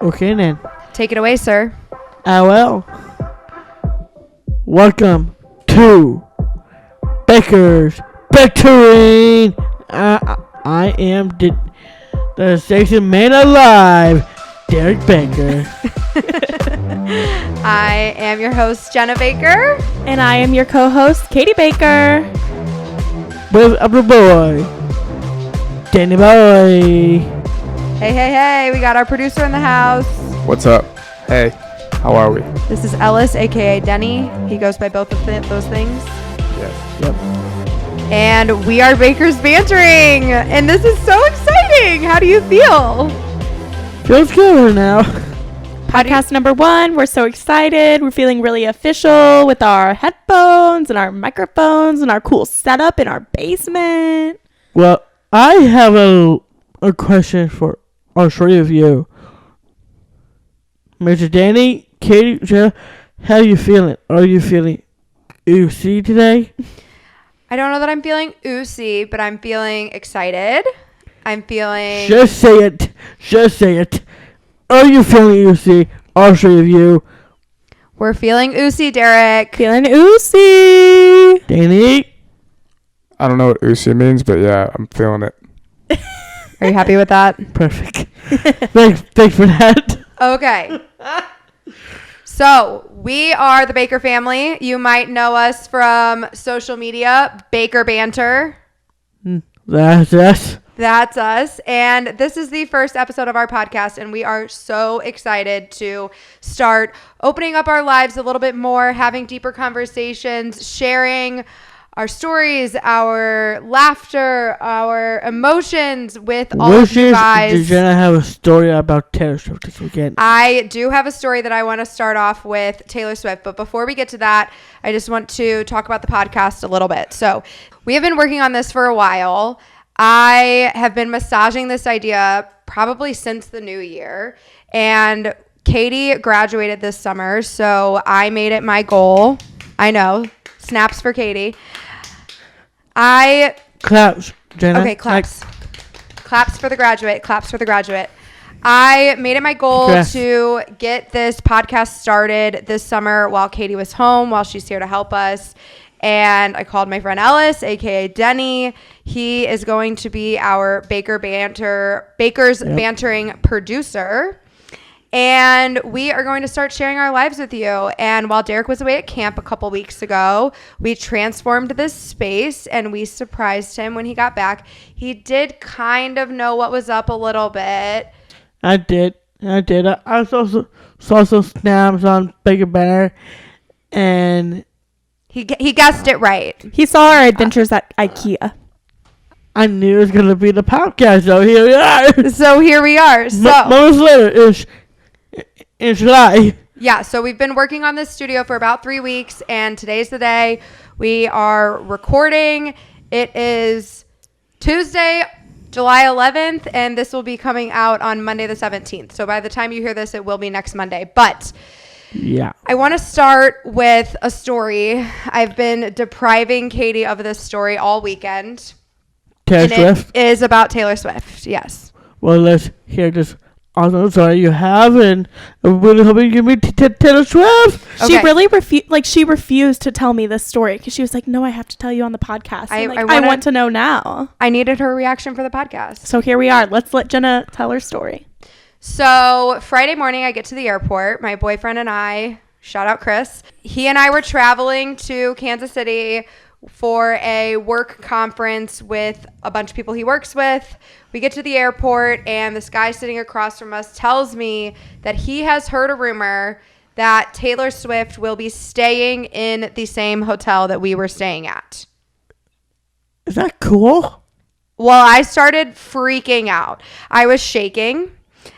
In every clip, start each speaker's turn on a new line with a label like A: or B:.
A: Okay then.
B: Take it away, sir.
A: Well. Welcome to Baker's Bantering. I am the station man alive, Derek Baker.
B: I am your host, Jenna Baker.
C: And I am your co-host, Katy Baker.
A: With our boy, Danny Boy.
B: Hey, we got our producer in the house.
D: What's up? Hey, how are we?
B: This is Ellis, aka Denny. He goes by both of those things.
D: Yes.
A: Yep.
B: And we are Baker's Bantering. And this is so exciting. How do you feel?
A: Feels good now.
C: Podcast number 1. We're so excited. We're feeling really official with our headphones and our microphones and our cool setup in our basement.
A: Well, I have a question for all three of you. Mr. Danny, Katy, Jenna, how are you feeling? Are you feeling oozy today?
B: I don't know that I'm feeling oozy, but I'm feeling excited. I'm feeling...
A: Just say it. Just say it. Are you feeling oozy? All three of you.
B: We're feeling oozy, Derek.
C: Feeling oozy.
A: Danny?
D: I don't know what Usi means, but yeah, I'm feeling it.
B: Are you happy with that?
A: Perfect. Thanks for that.
B: Okay. So, we are the Baker family. You might know us from social media, Baker Banter.
A: That's us.
B: That's us. And this is the first episode of our podcast, and we are so excited to start opening up our lives a little bit more, having deeper conversations, sharing our stories, our laughter, our emotions with all of you guys.
A: Did Jenna have a story about Taylor Swift this weekend?
B: I do have a story that I want to start off with Taylor Swift, but before we get to that, I just want to talk about the podcast a little bit. So we have been working on this for a while. I have been massaging this idea probably since the new year, and Katy graduated this summer, so I made it my goal. I know, snaps for Katy.
A: Claps, Jenna.
B: Okay, claps. Claps for the graduate. Claps for the graduate. I made it my goal to get this podcast started this summer while Katy was home, while she's here to help us. And I called my friend Ellis, aka Denny. He is going to be our Baker's Bantering producer. And we are going to start sharing our lives with you. And while Derek was away at camp a couple weeks ago, we transformed this space and we surprised him when he got back. He did kind of know what was up a little bit.
A: I did. I saw some snaps on Baker Banner, and
B: He guessed it right.
C: He saw our adventures at IKEA.
A: I knew it was going to be the podcast, so here we are.
B: So here we are. So
A: moments later, in July.
B: Yeah, so we've been working on this studio for about 3 weeks, and today's the day we are recording. It is Tuesday, July 11th, and this will be coming out on Monday the 17th. So by the time you hear this, it will be next Monday. But
A: yeah,
B: I want to start with a story. I've been depriving Katy of this story all weekend.
A: Taylor Swift?
B: It is about Taylor Swift, yes.
A: Well, let's hear this awesome story you have, and I'm really hoping you give me Taylor Swift.
B: Okay.
C: She really refused to tell me this story because she was like, no, I have to tell you on the podcast. I want to know now.
B: I needed her reaction for the podcast.
C: So here we are. Let's let Jenna tell her story.
B: So Friday morning, I get to the airport. My boyfriend and I, shout out Chris, he and I were traveling to Kansas City for a work conference with a bunch of people he works with. We get to the airport, and this guy sitting across from us tells me that he has heard a rumor that Taylor Swift will be staying in the same hotel that we were staying at.
A: Is that cool?
B: Well, I started freaking out. I was shaking.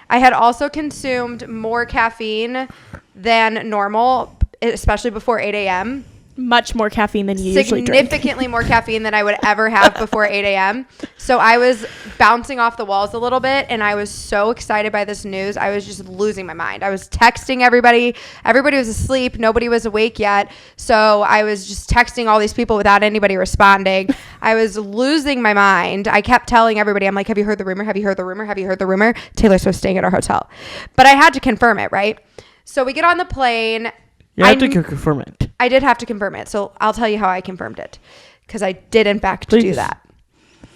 B: I had also consumed more caffeine than normal, especially before 8 a.m.
C: much more caffeine than you usually drink.
B: Significantly more caffeine than I would ever have before 8 a.m. So I was bouncing off the walls a little bit, and I was so excited by this news. I was just losing my mind. I was texting everybody. Everybody was asleep. Nobody was awake yet. So I was just texting all these people without anybody responding. I was losing my mind. I kept telling everybody, I'm like, have you heard the rumor? Have you heard the rumor? Have you heard the rumor? Taylor Swift's staying at our hotel. But I had to confirm it, right? So we get on the plane.
A: You have to confirm it.
B: I did have to confirm it. So I'll tell you how I confirmed it, because I did, in fact, do that.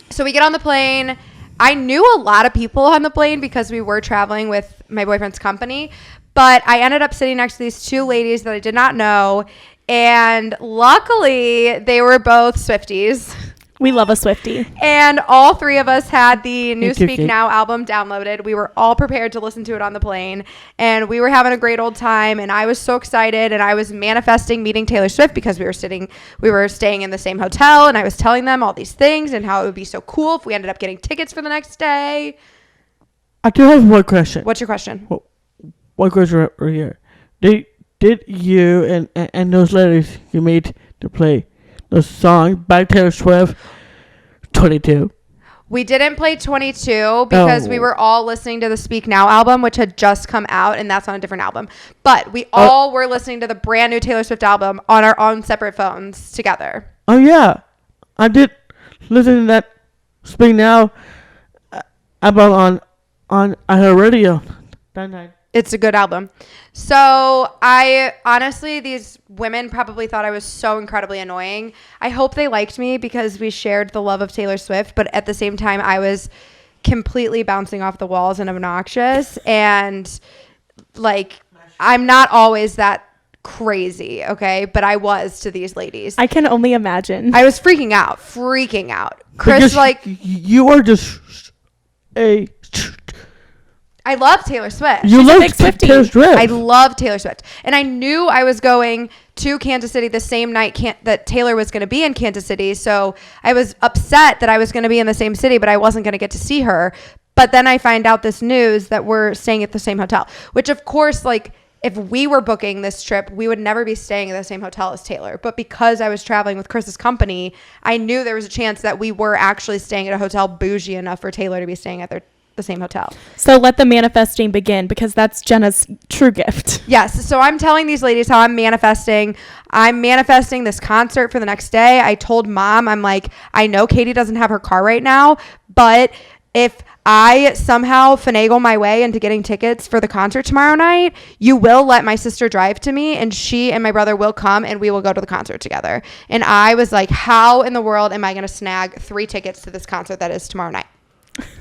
B: So we get on the plane. I knew a lot of people on the plane because we were traveling with my boyfriend's company. But I ended up sitting next to these two ladies that I did not know. And luckily, they were both Swifties.
C: We love a Swiftie.
B: And all three of us had the new
A: Thank
B: Speak
A: you.
B: Now album downloaded. We were all prepared to listen to it on the plane. And we were having a great old time. And I was so excited. And I was manifesting meeting Taylor Swift because we were staying in the same hotel. And I was telling them all these things and how it would be so cool if we ended up getting tickets for the next day.
A: I do have one question.
B: What's your question?
A: One question right here. Did you and those ladies you made to play the song by Taylor Swift, 22?
B: We didn't play 22 because we were all listening to the Speak Now album, which had just come out, and that's on a different album. But we all were listening to the brand new Taylor Swift album on our own separate phones together.
A: Oh, yeah. I did listen to that Speak Now album on her radio that night.
B: It's a good album. So I honestly, these women probably thought I was so incredibly annoying. I hope they liked me because we shared the love of Taylor Swift, but at the same time, I was completely bouncing off the walls and obnoxious. And like, I'm not always that crazy, okay? But I was to these ladies.
C: I can only imagine.
B: I was freaking out. Chris,
A: Because
B: like,
A: you are just a...
B: I love Taylor Swift.
A: You love
C: big Swiftie.
A: Taylor Swift.
B: I love Taylor Swift. And I knew I was going to Kansas City the same night that Taylor was going to be in Kansas City. So I was upset that I was going to be in the same city, but I wasn't going to get to see her. But then I find out this news that we're staying at the same hotel, which of course, like, if we were booking this trip, we would never be staying at the same hotel as Taylor. But because I was traveling with Chris's company, I knew there was a chance that we were actually staying at a hotel bougie enough for Taylor to be staying at the same hotel.
C: So let the manifesting begin, because that's Jenna's true gift.
B: Yes. So I'm telling these ladies how I'm manifesting. I'm manifesting this concert for the next day. I told Mom, I'm like, I know Katy doesn't have her car right now, but if I somehow finagle my way into getting tickets for the concert tomorrow night, you will let my sister drive to me, and she and my brother will come and we will go to the concert together. And I was like, how in the world am I going to snag 3 tickets to this concert that is tomorrow night?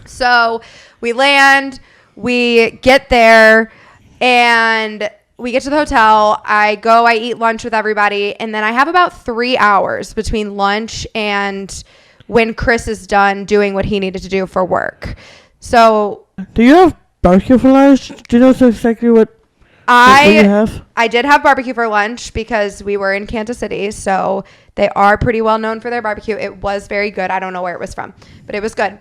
B: So we land, we get there, and we get to the hotel. I eat lunch with everybody, and then I have about 3 hours between lunch and when Chris is done doing what he needed to do for work. So
A: do you have barbecue for lunch? Do you know exactly what you have?
B: I did have barbecue for lunch because we were in Kansas City, so they are pretty well known for their barbecue. It was very good. I don't know where it was from, but it was good.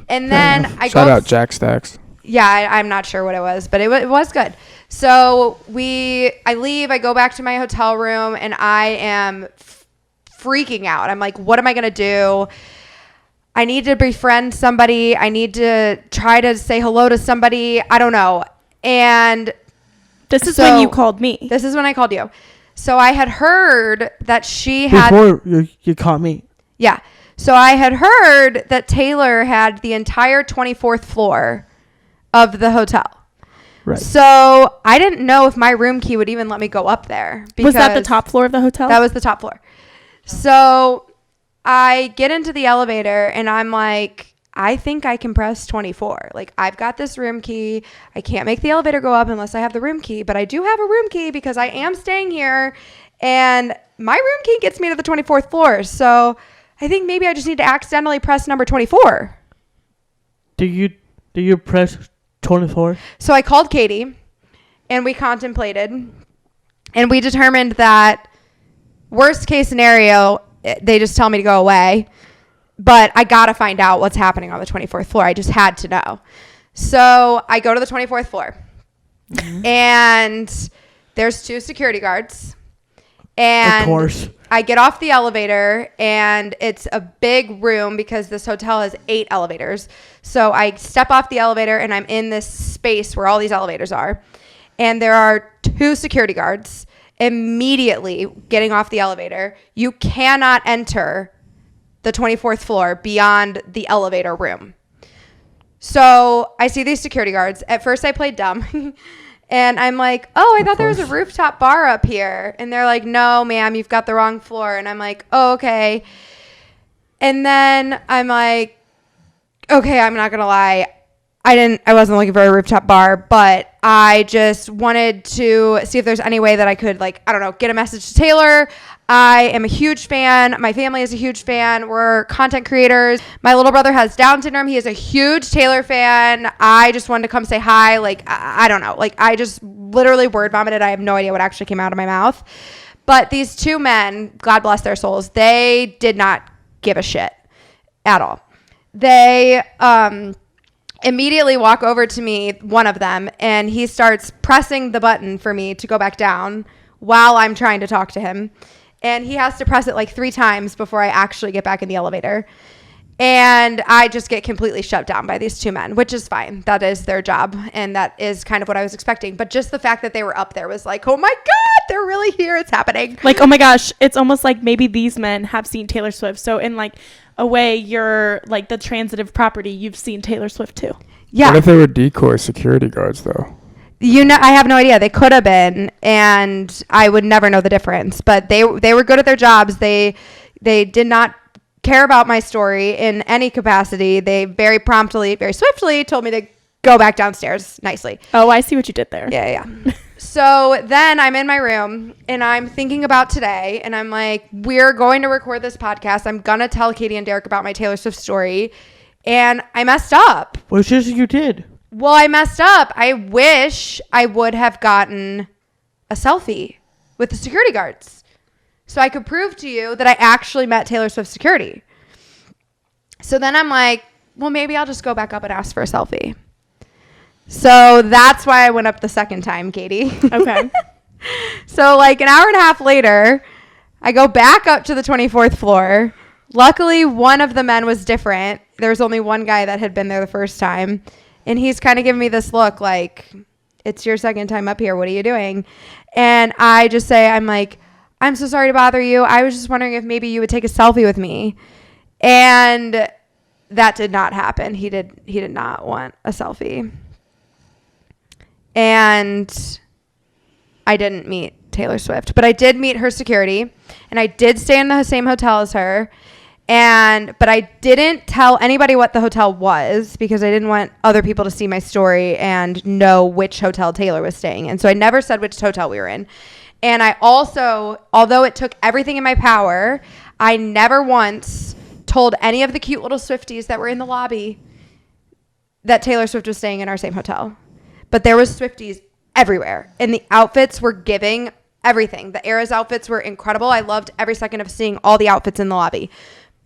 B: And then
D: Shout out Jack Stacks.
B: Yeah, I'm not sure what it was, but it was good. So I leave, I go back to my hotel room, and I am freaking out. I'm like, what am I going to do? I need to befriend somebody. I need to try to say hello to somebody. I don't know. And
C: this is when you called me.
B: This is when I called you. So I had heard that she had...
A: Before you called me.
B: Yeah. So I had heard that Taylor had the entire 24th floor of the hotel.
A: Right.
B: So I didn't know if my room key would even let me go up there.
C: Was that the top floor of the hotel?
B: That was the top floor. So I get into the elevator and I'm like, I think I can press 24. Like, I've got this room key. I can't make the elevator go up unless I have the room key, but I do have a room key because I am staying here, and my room key gets me to the 24th floor. So I think maybe I just need to accidentally press number 24.
A: Do you press 24?
B: So I called Katy and we contemplated, and we determined that worst case scenario, they just tell me to go away. But I got to find out what's happening on the 24th floor. I just had to know. So I go to the 24th floor. Mm-hmm. And there's 2 security guards. And
A: of course.
B: I get off the elevator, and it's a big room because this hotel has 8 elevators. So I step off the elevator, and I'm in this space where all these elevators are. And there are 2 security guards immediately getting off the elevator. You cannot enter the 24th floor beyond the elevator room. So I see these security guards. At first, I played dumb. And I'm like, oh, I thought there was a rooftop bar up here. And they're like, no, ma'am, you've got the wrong floor. And I'm like, oh, okay. And then I'm like, okay, I'm not going to lie. I wasn't looking for a rooftop bar, but I just wanted to see if there's any way that I could, like, I don't know, get a message to Taylor. I am a huge fan. My family is a huge fan. We're content creators. My little brother has Down syndrome. He is a huge Taylor fan. I just wanted to come say hi. Like, I don't know. Like, I just literally word vomited. I have no idea what actually came out of my mouth. But these 2 men, God bless their souls, they did not give a shit at all. They immediately walk over to me, one of them, and he starts pressing the button for me to go back down while I'm trying to talk to him. And he has to press it like 3 times before I actually get back in the elevator. And I just get completely shut down by these 2 men, which is fine. That is their job. And that is kind of what I was expecting. But just the fact that they were up there was like, oh my God, they're really here. It's happening.
C: Like, oh my gosh, it's almost like maybe these men have seen Taylor Swift. So in like a way, you're like the transitive property. You've seen Taylor Swift too.
B: Yeah.
D: What if they were decoy security guards though?
B: I have no idea. They could have been, and I would never know the difference. But they were good at their jobs. They did not care about my story in any capacity. They very promptly, very swiftly told me to go back downstairs nicely.
C: Oh, I see what you did there.
B: Yeah. So then I'm in my room, and I'm thinking about today, and I'm like, we're going to record this podcast. I'm going to tell Katy and Derek about my Taylor Swift story, and I messed up.
A: Which is you did.
B: Well, I messed up. I wish I would have gotten a selfie with the security guards so I could prove to you that I actually met Taylor Swift security. So then I'm like, well, maybe I'll just go back up and ask for a selfie. So that's why I went up the second time, Katy.
C: Okay.
B: So like an hour and a half later, I go back up to the 24th floor. Luckily, one of the men was different. There was only one guy that had been there the first time. And he's kind of giving me this look like, it's your second time up here. What are you doing? And I just say, I'm like, I'm so sorry to bother you. I was just wondering if maybe you would take a selfie with me. And that did not happen. He did not want a selfie. And I didn't meet Taylor Swift. But I did meet her security. And I did stay in the same hotel as her. But I didn't tell anybody what the hotel was because I didn't want other people to see my story and know which hotel Taylor was staying in. So I never said which hotel we were in. And I also, although it took everything in my power, I never once told any of the cute little Swifties that were in the lobby that Taylor Swift was staying in our same hotel. But there was Swifties everywhere. And the outfits were giving everything. The Eras outfits were incredible. I loved every second of seeing all the outfits in the lobby.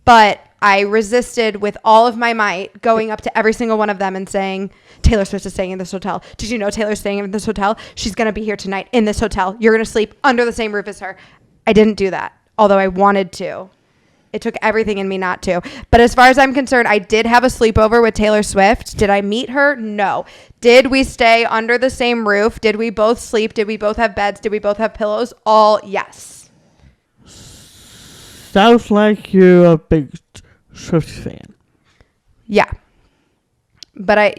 B: But I resisted with all of my might going up to every single one of them and saying, Taylor Swift is staying in this hotel. Did you know Taylor's staying in this hotel? She's going to be here tonight in this hotel. You're going to sleep under the same roof as her. I didn't do that, although I wanted to. It took everything in me not to. But as far as I'm concerned, I did have a sleepover with Taylor Swift. Did I meet her? No. Did we stay under the same roof? Did we both sleep? Did we both have beds? Did we both have pillows? All yes.
A: Sounds like you're a big Swift fan.
B: Yeah. But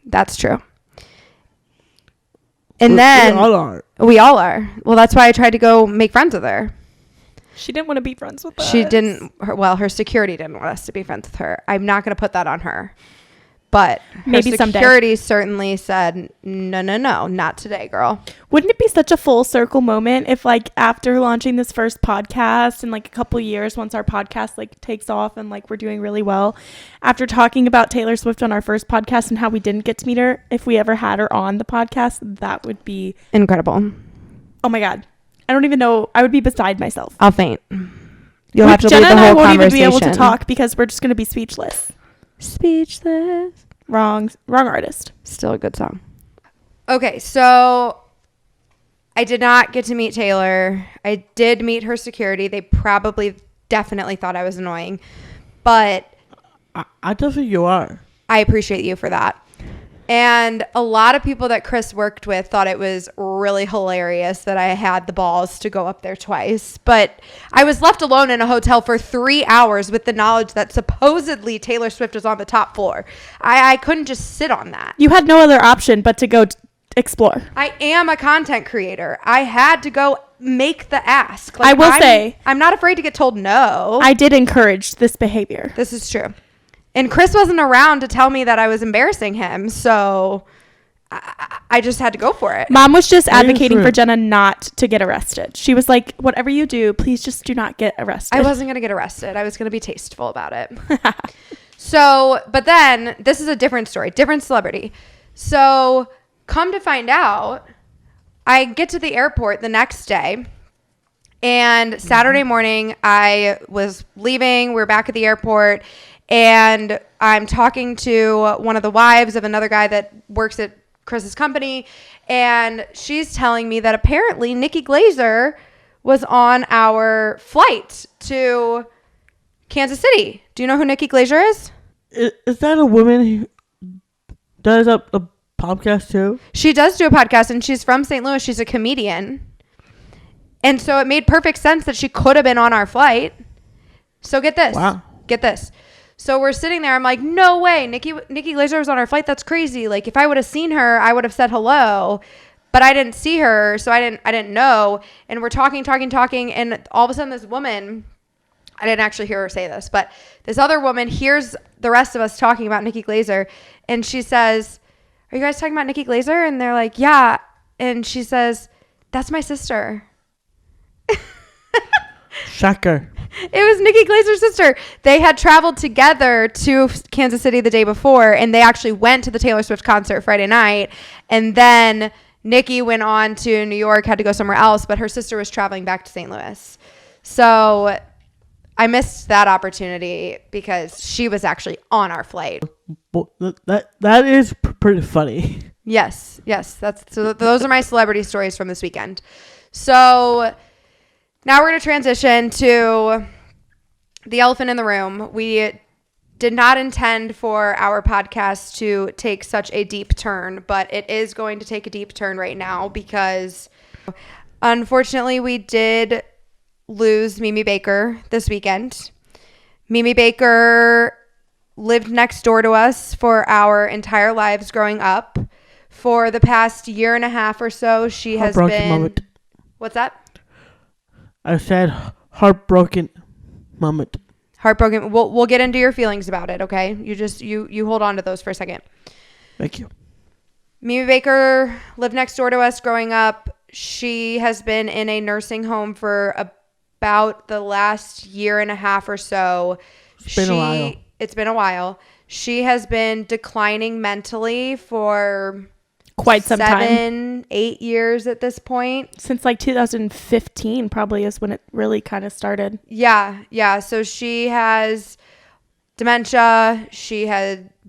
B: that's true. And then
A: we all are.
B: We all are. Well, that's why I tried to go make friends with her.
C: She didn't want to be friends with us.
B: She didn't. Her security didn't want us to be friends with her. I'm not going to put that on her. But
C: maybe
B: her security certainly said, no, not today, girl.
C: Wouldn't it be such a full circle moment if, like, after launching this first podcast in, like, a couple years, once our podcast, like, takes off and, like, we're doing really well, after talking about Taylor Swift on our first podcast and how we didn't get to meet her, if we ever had her on the podcast, that would be
B: incredible.
C: Oh, my God. I don't even know. I would be beside myself.
B: I'll faint. You'll have to
C: Jenna
B: leave the whole
C: and I won't even
B: conversation.
C: be able to talk because we're just going to be speechless.
B: Speechless.
C: Wrong artist.
B: Still a good song. Okay, so I did not get to meet Taylor. I did meet her security. They definitely thought I was annoying, but
A: I don't think you are.
B: I appreciate you for that. And a lot of people that Chris worked with thought it was really hilarious that I had the balls to go up there twice. But I was left alone in a hotel for 3 hours with the knowledge that supposedly Taylor Swift was on the top floor. I couldn't just sit on that.
C: You had no other option but to go explore.
B: I am a content creator. I had to go make the ask.
C: I will say,
B: I'm not afraid to get told no.
C: I did encourage this behavior.
B: This is true. And Chris wasn't around to tell me that I was embarrassing him, so I just had to go for it.
C: Mom was just advocating for Jenna not to get arrested. She was like, whatever you do, please just do not get arrested.
B: I wasn't going to get arrested. I was going to be tasteful about it. So, but then, this is a different story, different celebrity. So, come to find out, I get to the airport the next day, and Saturday morning, I was leaving. We're back at the airport, and I'm talking to one of the wives of another guy that works at Chris's company, and she's telling me that apparently Nikki Glazer was on our flight to Kansas City. Do you know who Nikki Glazer is?
A: Is that a woman who does a podcast too?
B: She does do a podcast, and she's from St. Louis. She's a comedian. And so it made perfect sense that she could have been on our flight. So get this.
A: Wow.
B: Get this. So we're sitting there. I'm like, no way. Nikki Glazer was on our flight. That's crazy. Like, if I would have seen her, I would have said hello. But I didn't see her, so I didn't know. And we're talking. And all of a sudden, this woman, I didn't actually hear her say this, but this other woman hears the rest of us talking about Nikki Glazer. And she says, are you guys talking about Nikki Glazer? And they're like, yeah. And she says, that's my sister.
A: Shocker.
B: It was Nikki Glazer's sister. They had traveled together to Kansas City the day before, and they actually went to the Taylor Swift concert Friday night. And then Nikki went on to New York, had to go somewhere else, but her sister was traveling back to St. Louis. So I missed that opportunity because she was actually on our flight.
A: That is pretty funny.
B: Yes. So those are my celebrity stories from this weekend. So now we're going to transition to the elephant in the room. We did not intend for our podcast to take such a deep turn, but it is going to take a deep turn right now because unfortunately we did lose Mimi Baker this weekend. Mimi Baker lived next door to us for our entire lives growing up. For the past year and a half or so, she has been...
A: Moment.
B: What's that?
A: I said heartbroken moment.
B: Heartbroken. We'll get into your feelings about it, okay? You hold on to those for a second.
A: Thank you.
B: Mimi Baker lived next door to us growing up. She has been in a nursing home for about the last year and a half or so.
A: It's been a while.
B: It's been a while. She has been declining mentally for
C: quite some time.
B: 7-8 years at this point.
C: Since like 2015 probably is when it really kind of started.
B: Yeah. So she has dementia.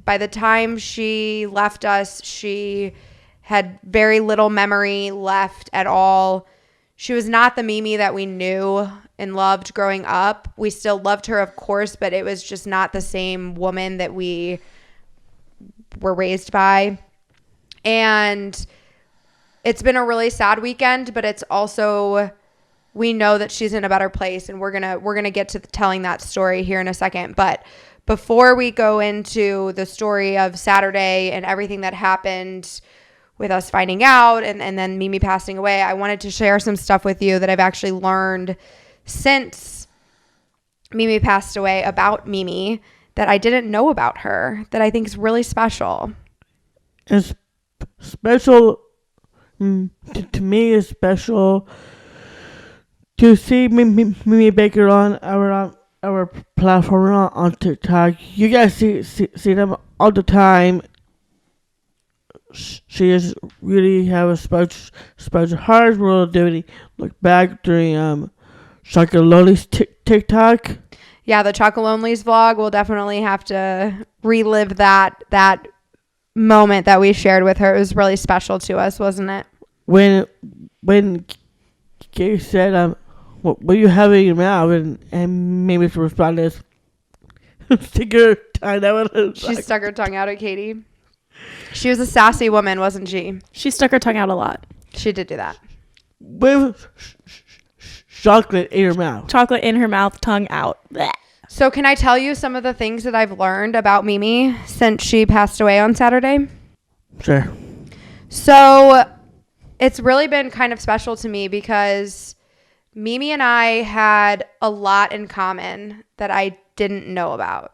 B: By the time she left us, she had very little memory left at all. She was not the Mimi that we knew and loved growing up. We still loved her, of course, but it was just not the same woman that we were raised by. And it's been a really sad weekend, but it's also, we know that she's in a better place, and we're gonna get to telling that story here in a second. But before we go into the story of Saturday and everything that happened with us finding out and then Mimi passing away, I wanted to share some stuff with you that I've actually learned since Mimi passed away about Mimi that I didn't know about her that I think is really special.
A: It's special to me. Is special to see Mimi Baker on our platform on TikTok. You guys see them all the time. She is really have a special heart. We'll do look back during Chocolate Lonely's TikTok.
B: Yeah, the Chocolate Lonely's vlog. We'll definitely have to relive that moment that we shared with her. It was really special to us, wasn't it?
A: when Katy said, what you have in your mouth, and maybe the response is, stick your tongue out.
B: She stuck her tongue out at Katy. She was a sassy woman, wasn't she?
C: She stuck her tongue out a lot.
B: She did do that.
A: With chocolate in her mouth.
C: Chocolate in her mouth, tongue out. Blech.
B: So can I tell you some of the things that I've learned about Mimi since she passed away on Saturday?
A: Sure.
B: So it's really been kind of special to me because Mimi and I had a lot in common that I didn't know about.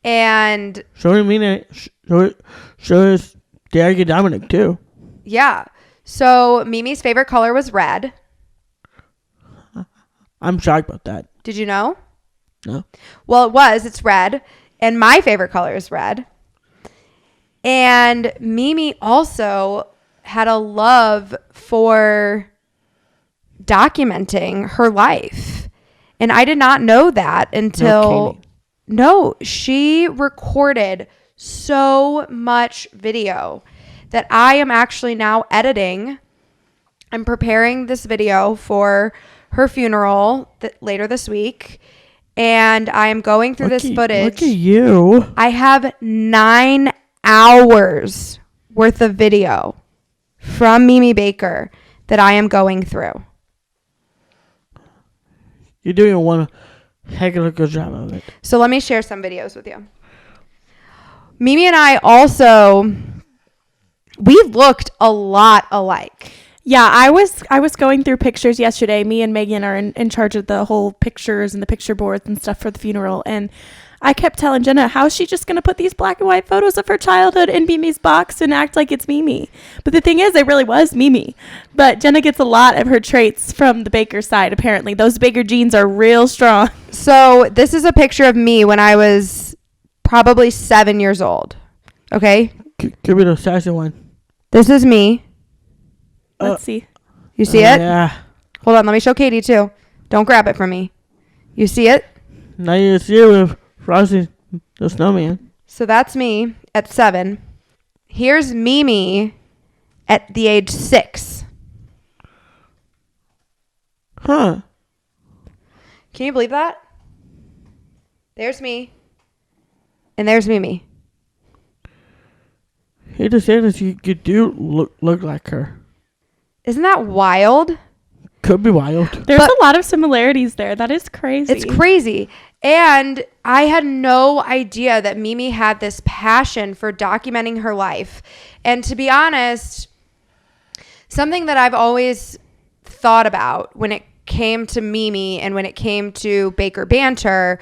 B: And
A: so is Derek Dominic too.
B: Yeah. So Mimi's favorite color was red.
A: I'm shocked about that.
B: Did you know?
A: No.
B: Well, it's red. And my favorite color is red. And Mimi also had a love for documenting her life. And I did not know that until... No, she recorded so much video that I am actually now editing. I'm preparing this video for her funeral later this week. And I am going through this footage.
A: Look at you.
B: I have 9 hours worth of video from Mimi Baker that I am going through.
A: You're doing one heck of a good job of it.
B: So let me share some videos with you. Mimi and I also, we looked a lot alike.
C: Yeah, I was going through pictures yesterday. Me and Megan are in charge of the whole pictures and the picture boards and stuff for the funeral. And I kept telling Jenna, how is she just going to put these black and white photos of her childhood in Mimi's box and act like it's Mimi? But the thing is, it really was Mimi. But Jenna gets a lot of her traits from the Baker side, apparently. Those Baker genes are real strong.
B: So this is a picture of me when I was probably 7 years old. Okay?
A: Give me the sassy one.
B: This is me.
C: Let's see.
B: You see it?
A: Yeah.
B: Hold on, let me show Katy too. Don't grab it from me. You see it?
A: Now you see it with Frosty the Snowman.
B: So that's me at 7. Here's Mimi at the age 6.
A: Huh.
B: Can you believe that? There's me. And there's Mimi.
A: Hate to say this, you do look like her.
B: Isn't that wild?
A: Could be wild.
C: There's a lot of similarities there. That is crazy.
B: It's crazy. And I had no idea that Mimi had this passion for documenting her life. And to be honest, something that I've always thought about when it came to Mimi and when it came to Baker Banter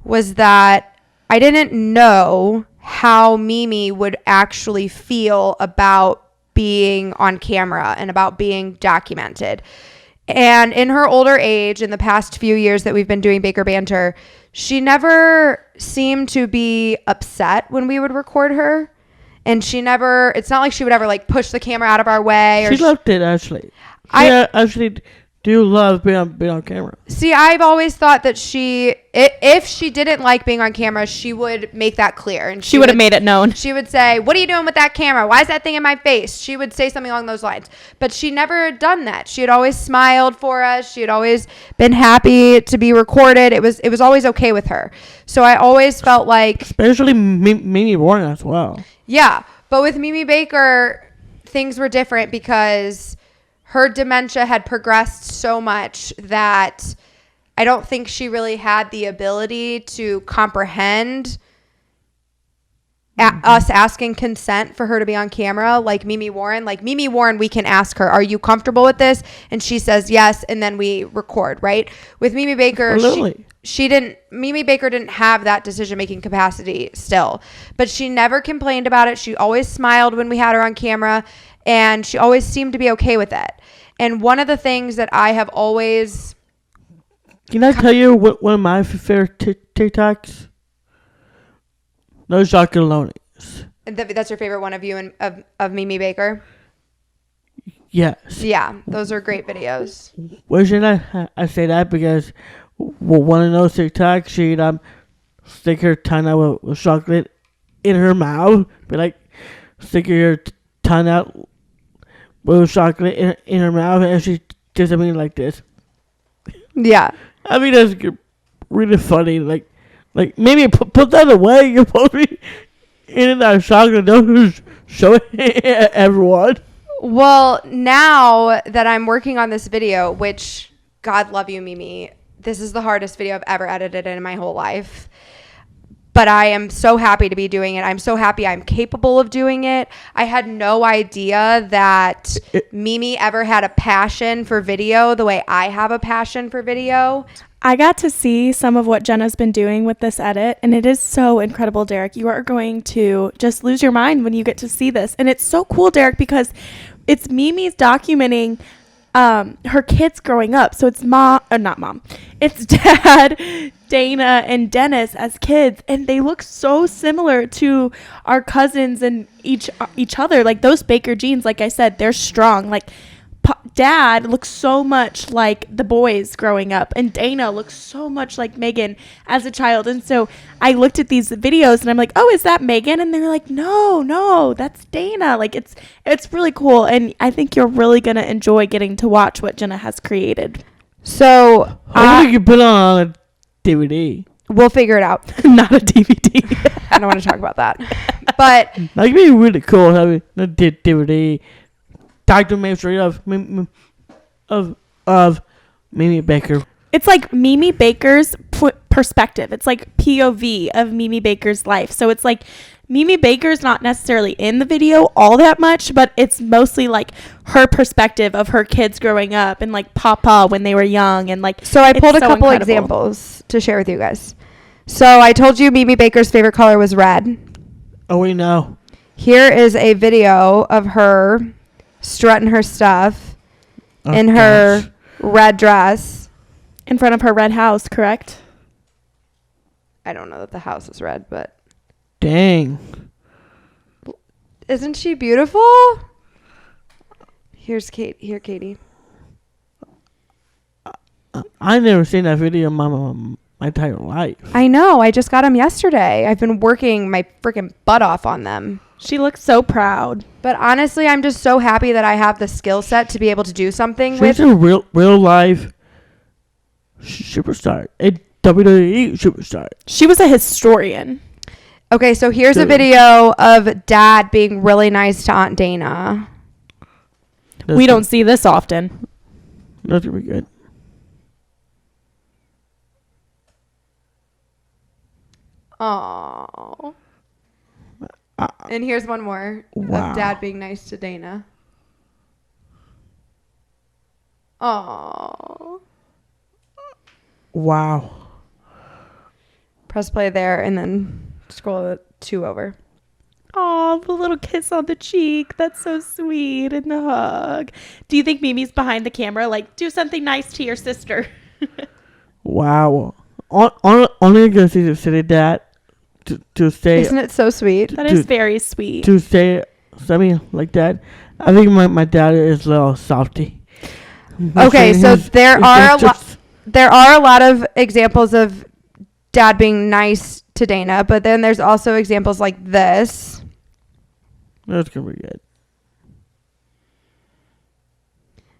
B: was that I didn't know how Mimi would actually feel about being on camera and about being documented. And in her older age, in the past few years that we've been doing Baker Banter, she never seemed to be upset when we would record her. And it's not like she would ever like push the camera out of our way.
A: She loved it, actually. I actually do love being on camera.
B: See, I've always thought that if she didn't like being on camera, she would make that clear. And
C: she would have made it known.
B: She would say, "What are you doing with that camera? Why is that thing in my face?" She would say something along those lines. But she never done that. She had always smiled for us. She had always been happy to be recorded. It was always okay with her. So I always felt like...
A: Especially Mimi Warren as well.
B: Yeah. But with Mimi Baker, things were different because her dementia had progressed so much that I don't think she really had the ability to comprehend us asking consent for her to be on camera like Mimi Warren. Like Mimi Warren, we can ask her, "Are you comfortable with this?" And she says yes, and then we record, right? With Mimi Baker, Mimi Baker didn't have that decision-making capacity still. But she never complained about it. She always smiled when we had her on camera, and she always seemed to be okay with it. And one of the things that I have always...
A: Can I tell you one of my favorite TikToks? No chocolate alonies.
B: That's your favorite one of you and of Mimi Baker?
A: Yes.
B: Yeah, those are great videos.
A: Well, shouldn't I say that? Because one of those TikToks, she'd stick her tongue out with chocolate in her mouth. Be like, stick your tongue out with chocolate in her mouth, and she did something like this.
B: Yeah.
A: I mean, that's really funny. Like maybe put that away. You're supposed to be eating that chocolate. Don't show it everyone.
B: Well, now that I'm working on this video, which God love you, Mimi, this is the hardest video I've ever edited in my whole life. But I am so happy to be doing it. I'm so happy I'm capable of doing it. I had no idea that Mimi ever had a passion for video the way I have a passion for video.
C: I got to see some of what Jenna's been doing with this edit, and it is so incredible, Derek. You are going to just lose your mind when you get to see this. And it's so cool, Derek, because it's Mimi's documenting her kids growing up. So it's not mom. It's Dad, Dana, and Dennis as kids, and they look so similar to our cousins and each other. Like those Baker genes, like I said, they're strong. Like Dad looks so much like the boys growing up, and Dana looks so much like Megan as a child. And so I looked at these videos and I'm like, oh, is that Megan? And they're like, no, that's Dana. Like it's really cool, and I think you're really gonna enjoy getting to watch what Jenna has created.
B: So
A: I think you put on a DVD.
B: We'll figure it out.
C: Not a DVD.
B: I don't want to talk about that. But
A: That would be really cool having a DVD documentary of Mimi Baker.
C: It's like Mimi Baker's perspective. It's like POV of Mimi Baker's life. So it's like Mimi Baker's not necessarily in the video all that much, but it's mostly like her perspective of her kids growing up and like Papa when they were young. And like,
B: so I pulled a
C: so
B: couple
C: incredible
B: examples to share with you guys. So I told you Mimi Baker's favorite color was red.
A: Oh, we know.
B: Here is a video of her strutting her stuff in her red dress
C: in front of her red house, correct?
B: I don't know that the house is red, but
A: dang,
B: isn't she beautiful? Here's Kate. Here, Katy.
A: I never seen that video in my entire life.
B: I know. I just got them yesterday. I've been working my freaking butt off on them.
C: She looks so proud.
B: But honestly, I'm just so happy that I have the skill set to be able to do something with.
A: She's a real life superstar, a WWE superstar.
C: She was a historian.
B: Okay, so here's a video of Dad being really nice to Aunt Dana.
C: We don't see this often.
A: That's gonna be good.
B: Oh. And here's one more
A: Wow.
B: of Dad being nice to Dana. Oh.
A: Wow.
B: Press play there and then scroll it 2 over.
C: Oh, the little kiss on the cheek. That's so sweet. And the hug. Do you think Mimi's behind the camera? Like, do something nice to your sister.
A: Wow. Only gonna see the city dad to say.
B: Isn't it so sweet?
C: That is very sweet.
A: To say something like that. I think my dad is a little softy.
B: Okay, so there are a lot of examples of Dad being nice to Dana, but then there's also examples like this.
A: That's gonna be good.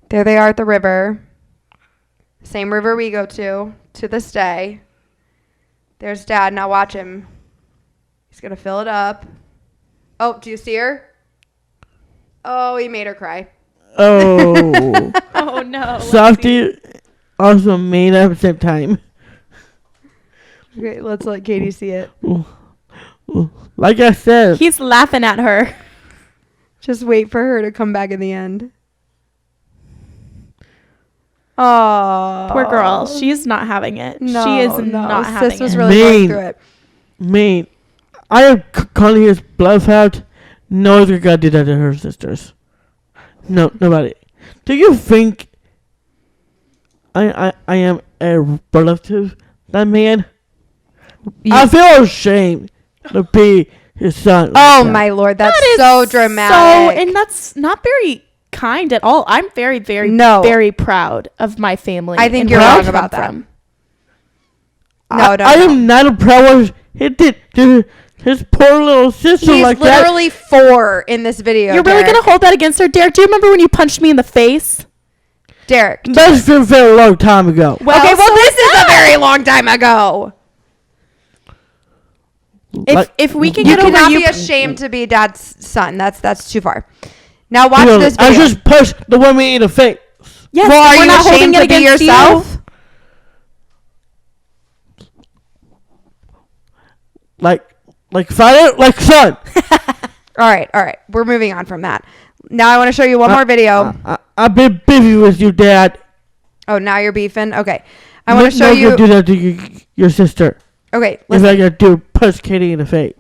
B: There they are at the river. Same river we go to this day. There's Dad. Now watch him. He's going to fill it up. Oh, do you see her? Oh, he made her cry.
A: Oh.
C: Oh, no.
A: Softy also made at the same time.
B: Okay, let's let Katy see it.
A: Like I said.
C: He's laughing at her.
B: Just wait for her to come back in the end. Oh,
C: poor girl. She's not having it.
B: No,
C: she is not having
B: Sis was
C: it.
B: really going through it.
A: Man, I am calling his bluff out. No other guy did that to her sisters. No, nobody. Do you think I am a relative? That man? I feel ashamed to be his son.
B: Oh my Lord, that's so dramatic.
C: And that's not very kind at all. I'm very, very, very proud of my family.
B: I think
C: and
B: you're
C: where I
B: wrong
C: come
B: about that.
C: from.
B: No.
A: I am not proud of him. Did his poor little sister
B: He's
A: like that.
B: literally 4 in this video.
C: You're really
B: Derek.
C: gonna hold that against her, Derek? Do you remember when you punched me in the face?
B: Derek.
A: That's been a very long time ago.
B: Okay, well,
C: so
B: this
C: is
B: is a
C: that.
B: very long time ago.
C: If we can
B: You
C: get over
B: cannot
C: you,
B: be ashamed to be dad's son. That's too far. Now watch
A: Really,
B: this video.
A: I just pushed the woman in the face.
C: yes,
B: well, are
C: we're
B: you
C: not holding
B: ashamed
C: it
B: to be
C: against
B: yourself?
A: Like father, like son.
B: All right. We're moving on from that. Now I want to show you one more video.
A: I've been busy with you, Dad.
B: Oh, now you're beefing? Okay. I want to show
A: No,
B: you.
A: do that to your sister.
B: Okay,
A: If
B: listen.
A: I gotta do push Katy in the face.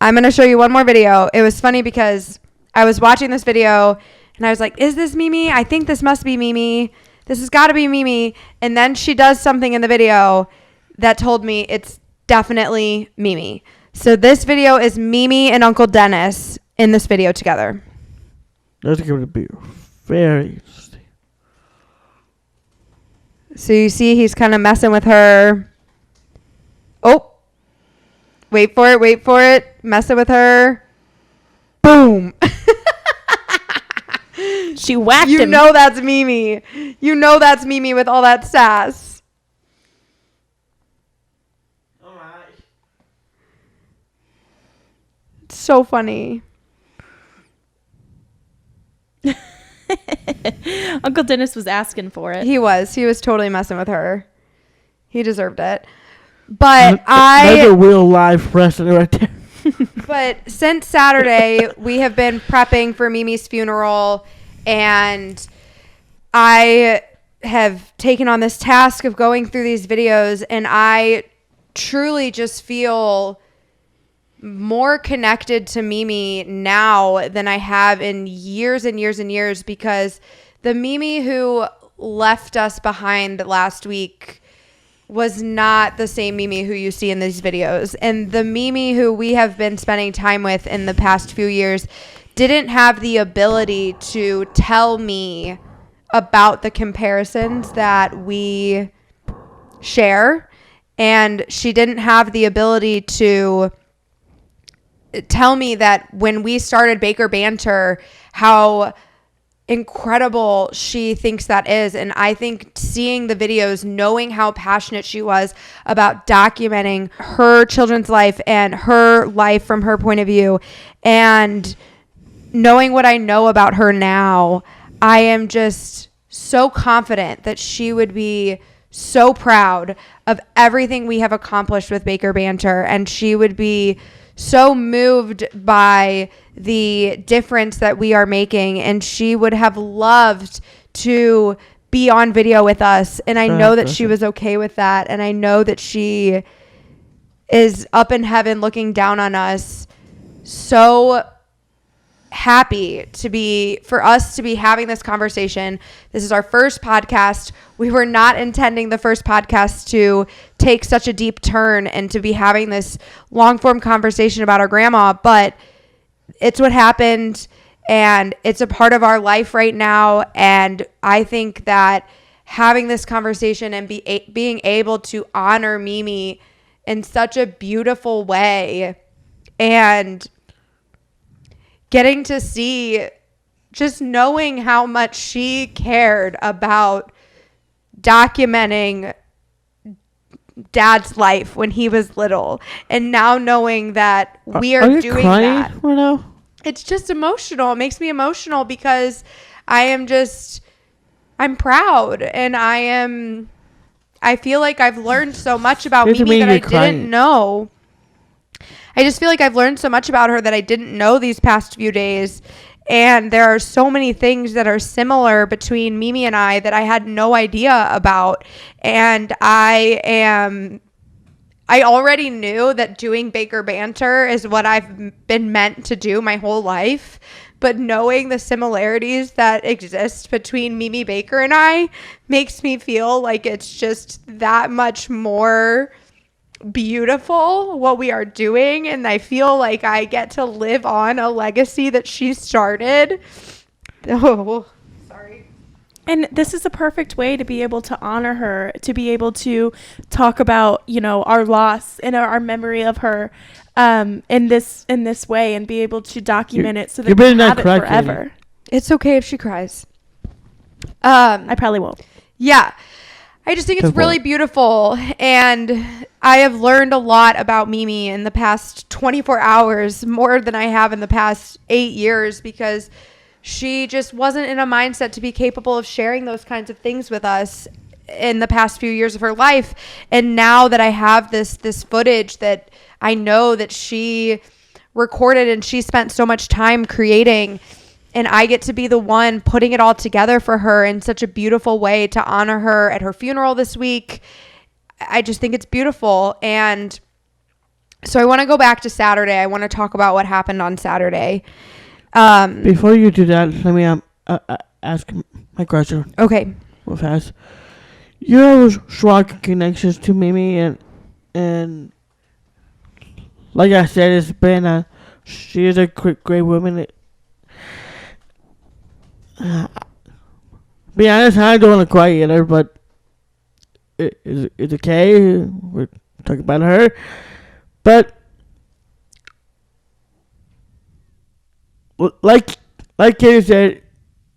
B: I'm going to show you one more video. It was funny because I was watching this video and I was like, is this Mimi? I think this must be Mimi. This has got to be Mimi. And then she does something in the video that told me it's definitely Mimi. So this video is Mimi and Uncle Dennis in this video together.
A: That's going to be very interesting.
B: So you see he's kind of messing with her. Oh, wait for it. Messing with her. Boom.
C: she whacked
B: You
C: him.
B: know that's Mimi. You know that's Mimi with all that sass. It's so funny.
C: Uncle Dennis was asking for it.
B: He was totally messing with her. He deserved it. But
A: That's a real live wrestler right there.
B: But since Saturday, we have been prepping for Mimi's funeral, and I have taken on this task of going through these videos, and I truly just feel more connected to Mimi now than I have in years and years and years, because the Mimi who left us behind last week was not the same Mimi who you see in these videos. And the Mimi who we have been spending time with in the past few years didn't have the ability to tell me about the comparisons that we share. And she didn't have the ability to tell me that when we started Baker Banter, how incredible she thinks that is. And I think seeing the videos, knowing how passionate she was about documenting her children's life and her life from her point of view, and knowing what I know about her now, I am just so confident that she would be so proud of everything we have accomplished with Baker Banter, and she would be so moved by the difference that we are making, and she would have loved to be on video with us. And I know that she was okay with that, and I know that she is up in heaven looking down on us, so happy for us to be having this conversation. This is our first podcast. We were not intending the first podcast to take such a deep turn and to be having this long form conversation about our grandma, but it's what happened, and it's a part of our life right now. And I think that having this conversation and being able to honor Mimi in such a beautiful way, and getting to see, just knowing how much she cared about documenting Dad's life when he was little, and now knowing that we are doing that.
A: Right now?
B: It's just emotional. It makes me emotional because I'm proud, and I feel like I've learned so much about Mimi that I didn't know. I just feel like I've learned so much about her that I didn't know these past few days. And there are so many things that are similar between Mimi and I that I had no idea about. And I already knew that doing Baker Banter is what I've been meant to do my whole life. But knowing the similarities that exist between Mimi Baker and I makes me feel like it's just that much more beautiful what we are doing, and I feel like I get to live on a legacy that she started. Oh, sorry.
C: And this is a perfect way to be able to honor her, to be able to talk about, you know, our loss and our memory of her in this way, and be able to document it so that we have it forever.
B: It's okay if she cries.
C: I probably won't.
B: Yeah. I just think it's really beautiful, and I have learned a lot about Mimi in the past 24 hours, more than I have in the past 8 years, because she just wasn't in a mindset to be capable of sharing those kinds of things with us in the past few years of her life. And now that I have this footage that I know that she recorded and she spent so much time creating, and I get to be the one putting it all together for her in such a beautiful way to honor her at her funeral this week, I just think it's beautiful. And so I want to go back to Saturday. I want to talk about what happened on Saturday.
A: Before you do that, let me ask my question.
B: Okay.
A: Real fast. You have strong connections to Mimi, and like I said, it's been she is a great woman. Be honest, I don't want to cry either, but it's okay. We're talking about her, but like Katy said,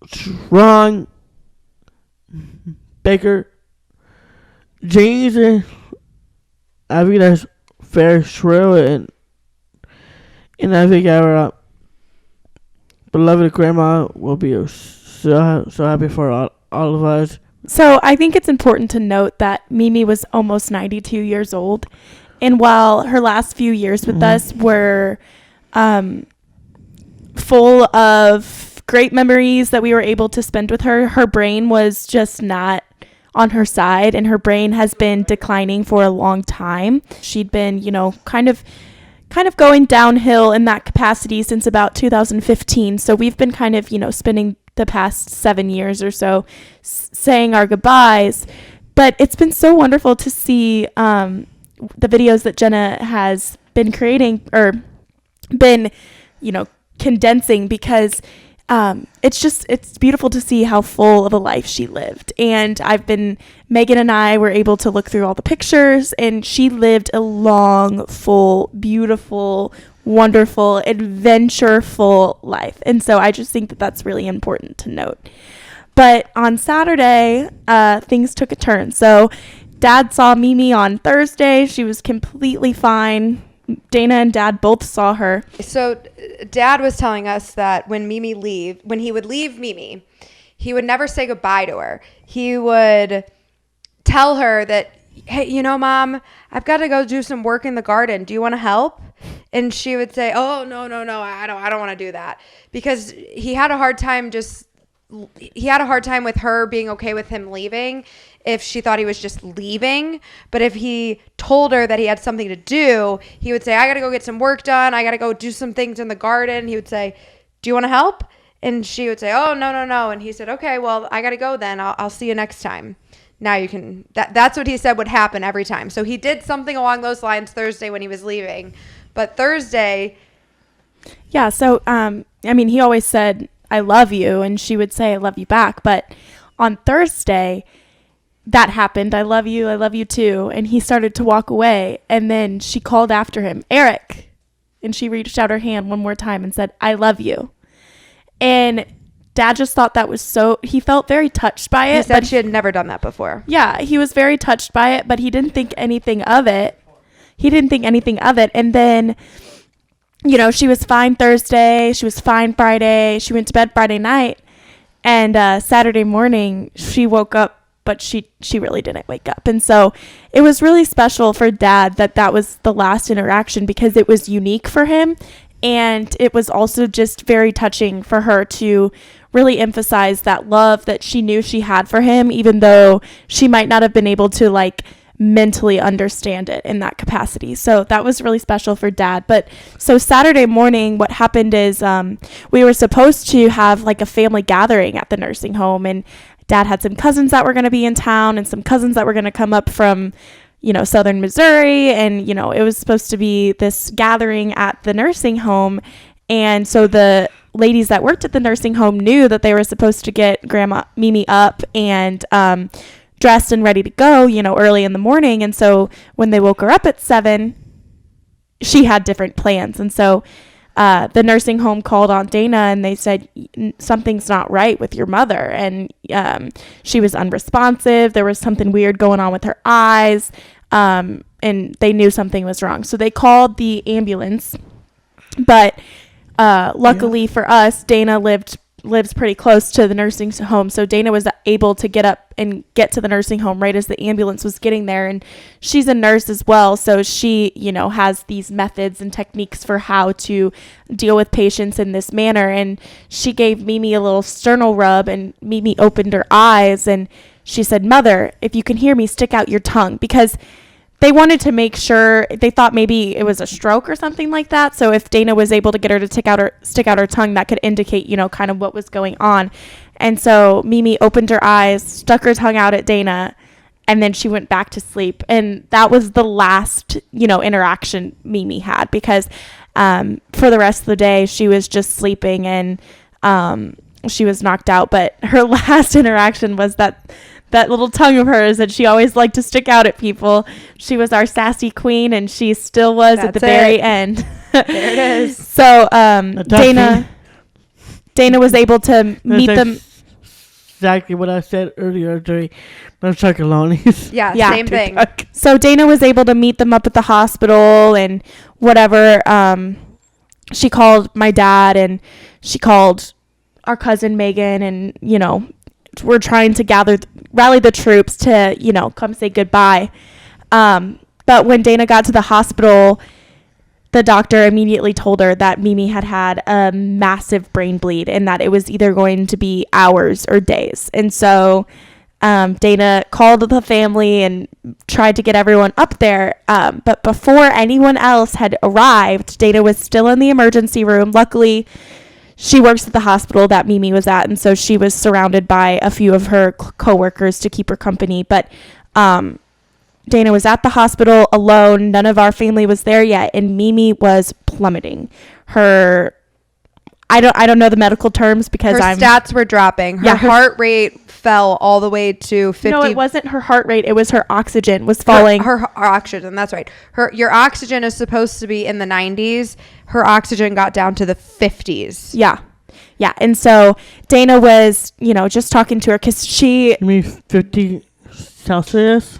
A: strong Baker, James, and I think that's very true, and I think our beloved grandma will be so happy for all of us.
C: So I think it's important to note that Mimi was almost 92 years old, and while her last few years with us were full of great memories that we were able to spend with her, her brain was just not on her side, and her brain has been declining for a long time. She'd been, you know, kind of going downhill in that capacity since about 2015. So we've been kind of, you know, spending the past 7 years or so saying our goodbyes. But it's been so wonderful to see the videos that Jenna has been creating, or been, you know, condensing, because it's beautiful to see how full of a life she lived. And Megan and I were able to look through all the pictures, and she lived a long, full, beautiful, wonderful, adventureful life. And so I just think that that's really important to note. But on Saturday, things took a turn. So Dad saw Mimi on Thursday. She was completely fine. Dana and Dad both saw her.
B: So Dad was telling us that when he would leave Mimi, he would never say goodbye to her. He would tell her that, hey, you know, Mom, I've got to go do some work in the garden. Do you want to help? And she would say, oh, no, I don't want to do that. Because he had a hard time with her being okay with him leaving if she thought he was just leaving. But if he told her that he had something to do, he would say, I got to go get some work done. I got to go do some things in the garden. He would say, do you want to help? And she would say, oh, no. And he said, okay, well, I got to go then. I'll see you next time. Now you can, that's what he said would happen every time. So he did something along those lines Thursday when he was leaving. But Thursday.
C: Yeah. So, I mean, he always said, I love you. And she would say, I love you back. But on Thursday, that happened. I love you too. And he started to walk away. And then she called after him, Eric. And she reached out her hand one more time and said, I love you. And Dad just thought that was he felt very touched by it.
B: He said she had never done that before.
C: Yeah, he was very touched by it, but he didn't think anything of it. And then, you know, she was fine Thursday. She was fine Friday. She went to bed Friday night. And Saturday morning, she woke up, but she really didn't wake up. And so it was really special for Dad that was the last interaction, because it was unique for him. And it was also just very touching for her to really emphasize that love that she knew she had for him, even though she might not have been able to like mentally understand it in that capacity. So that was really special for Dad. But so Saturday morning, what happened is we were supposed to have like a family gathering at the nursing home, and Dad had some cousins that were going to be in town and some cousins that were going to come up from, you know, southern Missouri. And, you know, it was supposed to be this gathering at the nursing home. And so the ladies that worked at the nursing home knew that they were supposed to get Grandma Mimi up and dressed and ready to go, early in the morning. And so when they woke her up at 7, she had different plans. And so the nursing home called Aunt Dana and they said, something's not right with your mother. And she was unresponsive. There was something weird going on with her eyes. And they knew something was wrong. So they called the ambulance. But luckily for us, Dana lives pretty close to the nursing home. So Dana was able to get up and get to the nursing home right as the ambulance was getting there. And she's a nurse as well. So she, has these methods and techniques for how to deal with patients in this manner. And she gave Mimi a little sternal rub and Mimi opened her eyes and she said, "Mother, if you can hear me, stick out your tongue," because they wanted to make sure, they thought maybe it was a stroke or something like that. So if Dana was able to get her to stick out her tongue, that could indicate, kind of what was going on. And so Mimi opened her eyes, stuck her tongue out at Dana, and then she went back to sleep. And that was the last, interaction Mimi had, because for the rest of the day, she was just sleeping and she was knocked out. But her last interaction was that little tongue of hers that she always liked to stick out at people. She was our sassy queen, and she still was at the very end.
B: There it is.
C: So Dana was able to meet them.
A: Exactly what I said earlier during the Chocolonies.
B: Yeah, same thing.
C: So Dana was able to meet them up at the hospital and whatever. She called my dad and she called our cousin Megan, and we're trying to rally the troops to, come say goodbye. But when Dana got to the hospital, the doctor immediately told her that Mimi had a massive brain bleed and that it was either going to be hours or days. And so Dana called the family and tried to get everyone up there. But before anyone else had arrived, Dana was still in the emergency room. Luckily, she works at the hospital that Mimi was at, and so she was surrounded by a few of her coworkers to keep her company. But Dana was at the hospital alone. None of our family was there yet, and Mimi was plummeting. I don't know the medical terms because
B: her stats were dropping. Her heart rate fell all the way to 50.
C: No, it wasn't her heart rate. It was her oxygen was falling.
B: Her oxygen, that's right. Your oxygen is supposed to be in the 90s. Her oxygen got down to the 50s.
C: Yeah. Yeah. And so Dana was, just talking to her because
A: You mean 50 Celsius?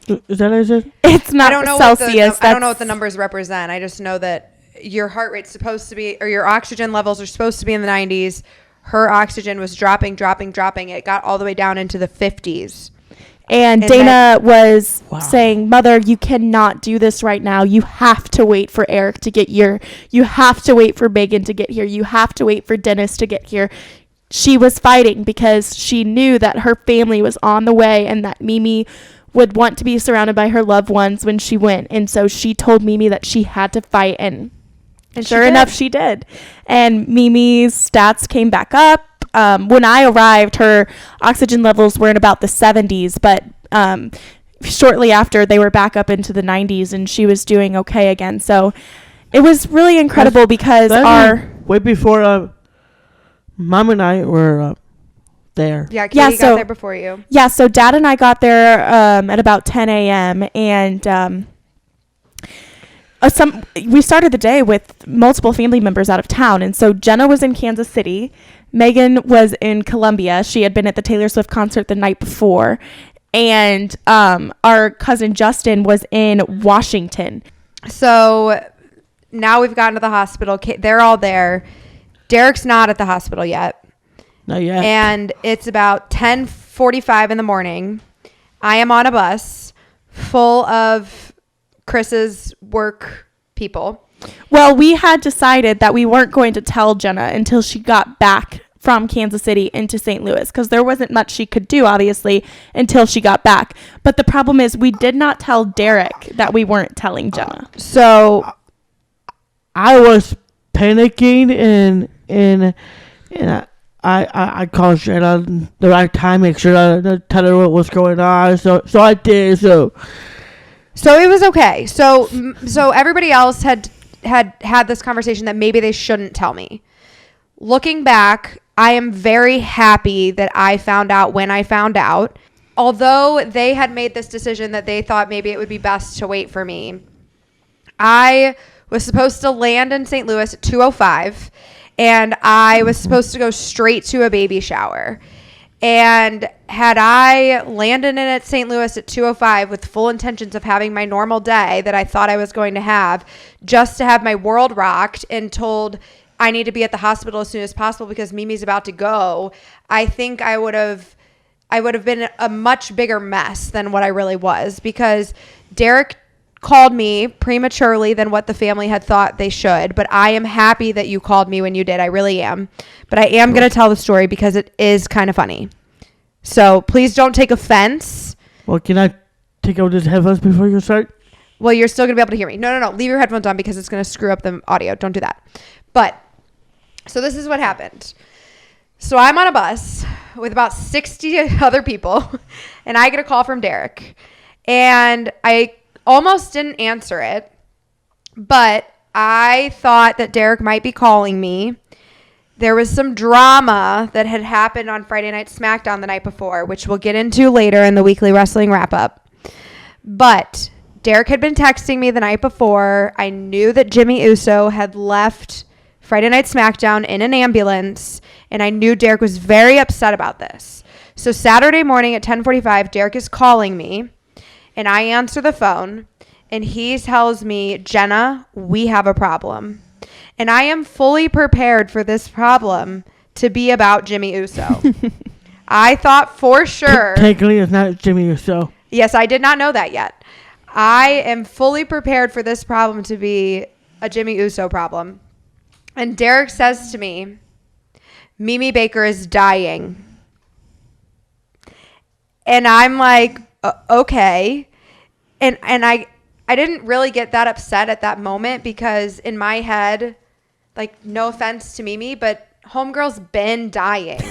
A: Is that what it is?
C: It's not Celsius.
B: I don't know what the numbers represent. I just know that your heart rate's supposed to be, or your oxygen levels are supposed to be in the 90s. Her oxygen was dropping. It got all the way down into the 50s.
C: And Dana was saying, "Mother, you cannot do this right now. You have to wait for Eric to get here. You have to wait for Megan to get here. You have to wait for Dennis to get here." She was fighting because she knew that her family was on the way and that Mimi would want to be surrounded by her loved ones when she went. And so she told Mimi that she had to fight, and sure enough, she did. And Mimi's stats came back up. When I arrived, her oxygen levels were in about the 70s, but shortly after, they were back up into the 90s, and she was doing okay again. So it was really incredible because
A: way before Mom and I were there.
B: Yeah, Katy got there before you.
C: Yeah, so Dad and I got there at about 10 a.m. and we started the day with multiple family members out of town. And so Jenna was in Kansas City. Megan was in Columbia. She had been at the Taylor Swift concert the night before. And our cousin Justin was in Washington.
B: So now we've gotten to the hospital. They're all there. Derek's not at the hospital yet.
A: Not yet.
B: And it's about 10:45 in the morning. I am on a bus full of Chris's work people.
C: Well, we had decided that we weren't going to tell Jenna until she got back from Kansas City into St. Louis because there wasn't much she could do, obviously, until she got back. But the problem is we did not tell Derek that we weren't telling Jenna.
A: So I was panicking and I called Jenna the right time, make sure I tell her what was going on. So I did. So
B: it was okay. So everybody else had this conversation that maybe they shouldn't tell me. Looking back, I am very happy that I found out when I found out. Although they had made this decision that they thought maybe it would be best to wait for me, I was supposed to land in St. Louis at 2:05, and I was supposed to go straight to a baby shower. And had I landed in at St. Louis at 2:05 with full intentions of having my normal day that I thought I was going to have, just to have my world rocked and told I need to be at the hospital as soon as possible because Mimi's about to go, I think I would have been a much bigger mess than what I really was, because Derek called me prematurely than what the family had thought they should. But I am happy that you called me when you did. I really am. But I am going to tell the story because it is kind of funny. So please don't take offense.
A: Well, can I take out these headphones before you start?
B: Well, you're still going to be able to hear me. No. Leave your headphones on because it's going to screw up the audio. Don't do that. But so this is what happened. So I'm on a bus with about 60 other people, and I get a call from Derek. And I almost didn't answer it, but I thought that Derek might be calling me. There was some drama that had happened on Friday Night SmackDown the night before, which we'll get into later in the Weekly Wrestling Wrap-Up. But Derek had been texting me the night before. I knew that Jimmy Uso had left Friday Night SmackDown in an ambulance, and I knew Derek was very upset about this. So Saturday morning at 10:45, Derek is calling me, and I answer the phone, and he tells me, Jenna, we have a problem. And I am fully prepared for this problem to be about Jimmy Uso. I thought for sure.
A: Technically, it's not Jimmy Uso.
B: Yes, I did not know that yet. I am fully prepared for this problem to be a Jimmy Uso problem. And Derek says to me, Mimi Baker is dying. And I'm like, okay. And I didn't really get that upset at that moment because in my head, like, no offense to Mimi, but homegirl's been dying.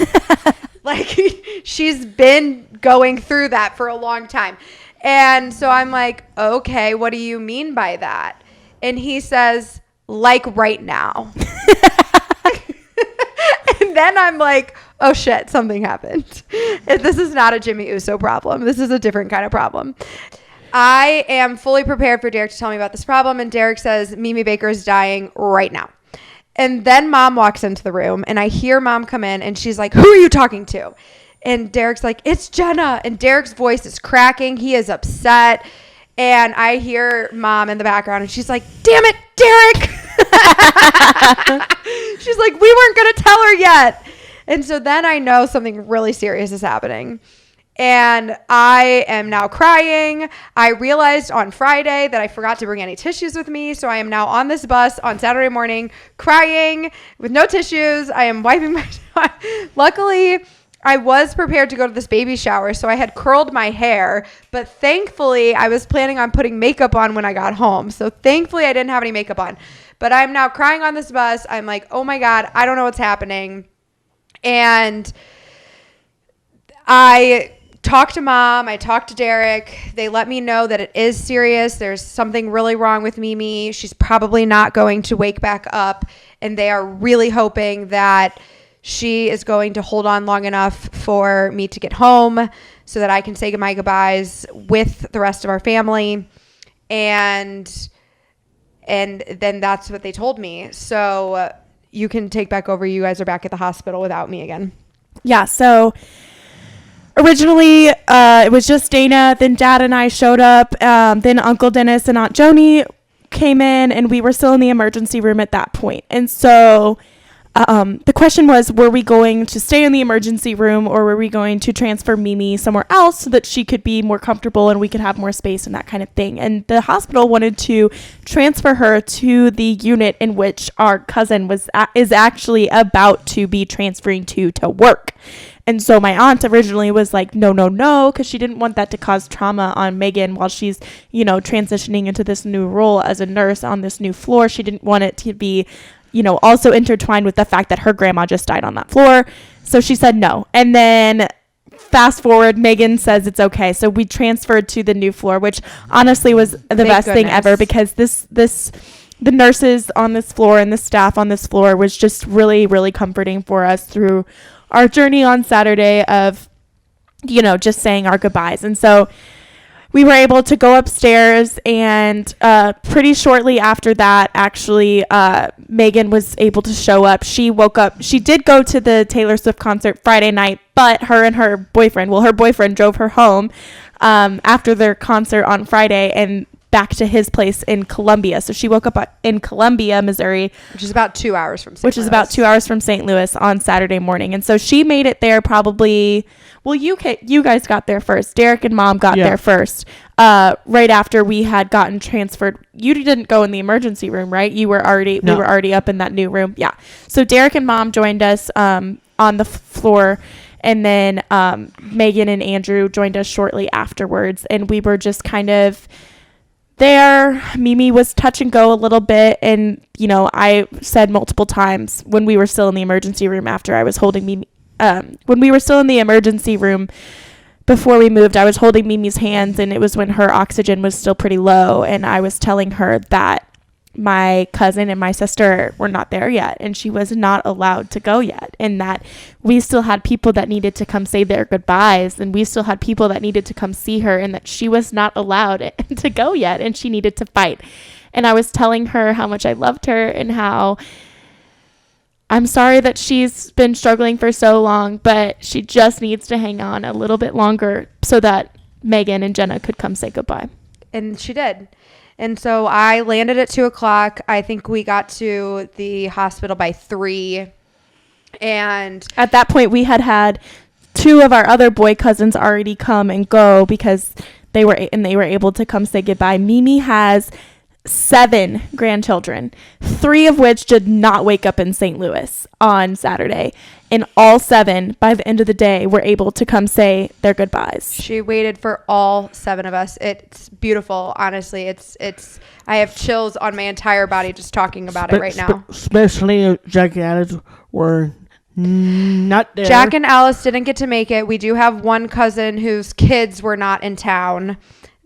B: Like, she's been going through that for a long time. And so I'm like, okay, what do you mean by that? And he says, like right now. And then I'm like, oh shit, something happened. This is not a Jimmy Uso problem. This is a different kind of problem. I am fully prepared for Derek to tell me about this problem. And Derek says, Mimi Baker is dying right now. And then Mom walks into the room and I hear Mom come in and she's like, who are you talking to? And Derek's like, it's Jenna. And Derek's voice is cracking. He is upset. And I hear Mom in the background and she's like, damn it, Derek. She's like, we weren't going to tell her yet. And so then I know something really serious is happening. And I am now crying. I realized on Friday that I forgot to bring any tissues with me. So I am now on this bus on Saturday morning crying with no tissues. I am wiping my... Luckily, I was prepared to go to this baby shower. So I had curled my hair. But thankfully, I was planning on putting makeup on when I got home. So thankfully, I didn't have any makeup on. But I'm now crying on this bus. I'm like, oh my God, I don't know what's happening. And I talked to Mom. I talked to Derek. They let me know that it is serious. There's something really wrong with Mimi. She's probably not going to wake back up. And they are really hoping that she is going to hold on long enough for me to get home so that I can say my goodbyes with the rest of our family. And then that's what they told me. So you can take back over. You guys are back at the hospital without me again.
C: Yeah, so originally it was just Dana, then Dad and I showed up, then Uncle Dennis and Aunt Joni came in, and we were still in the emergency room at that point. And so the question was, were we going to stay in the emergency room or were we going to transfer Mimi somewhere else so that she could be more comfortable and we could have more space and that kind of thing? And the hospital wanted to transfer her to the unit in which our cousin is actually about to be transferring to work. And so my aunt originally was like, no, because she didn't want that to cause trauma on Megan while she's, transitioning into this new role as a nurse on this new floor. She didn't want it to be, also intertwined with the fact that her grandma just died on that floor. So she said no. And then fast forward, Megan says it's okay. So we transferred to the new floor, which honestly was the best thing ever, because this the nurses on this floor and the staff on this floor was just really, really comforting for us through our journey on Saturday of, just saying our goodbyes. And so we were able to go upstairs, and pretty shortly after that, actually, Megan was able to show up. She woke up. She did go to the Taylor Swift concert Friday night, but her and her boyfriend drove her home after their concert on Friday and back to his place in Columbia. So she woke up in Columbia, Missouri,
B: which is about 2 hours from St.
C: Which is about 2 hours from St. Louis on Saturday morning. And so she made it there probably, well, you guys got there first. Derek and Mom got there first, right after we had gotten transferred. You didn't go in the emergency room, right? We were already up in that new room. Yeah. So Derek and Mom joined us on the floor. And then Megan and Andrew joined us shortly afterwards. And we were just kind of there. Mimi was touch and go a little bit. And, I said multiple times when we were still in the emergency room after I was holding Mimi, when we were still in the emergency room before we moved, I was holding Mimi's hands, and it was when her oxygen was still pretty low. And I was telling her that my cousin and my sister were not there yet, and she was not allowed to go yet, and that we still had people that needed to come say their goodbyes, and we still had people that needed to come see her, and that she was not allowed to go yet, and she needed to fight. And I was telling her how much I loved her and how I'm sorry that she's been struggling for so long, but she just needs to hang on a little bit longer so that Megan and Jenna could come say goodbye.
B: And she did. And so I landed at 2:00. I think we got to the hospital by 3. And
C: at that point, we had 2 of our other boy cousins already come and go because they were able to come say goodbye. Mimi has 7 grandchildren, 3 of which did not wake up in St. Louis on Saturday. And all 7, by the end of the day, were able to come say their goodbyes.
B: She waited for all 7 of us. It's beautiful, honestly. It's. I have chills on my entire body just talking about it right now.
A: Especially if Jack and Alice were not there.
B: Jack and Alice didn't get to make it. We do have one cousin whose kids were not in town.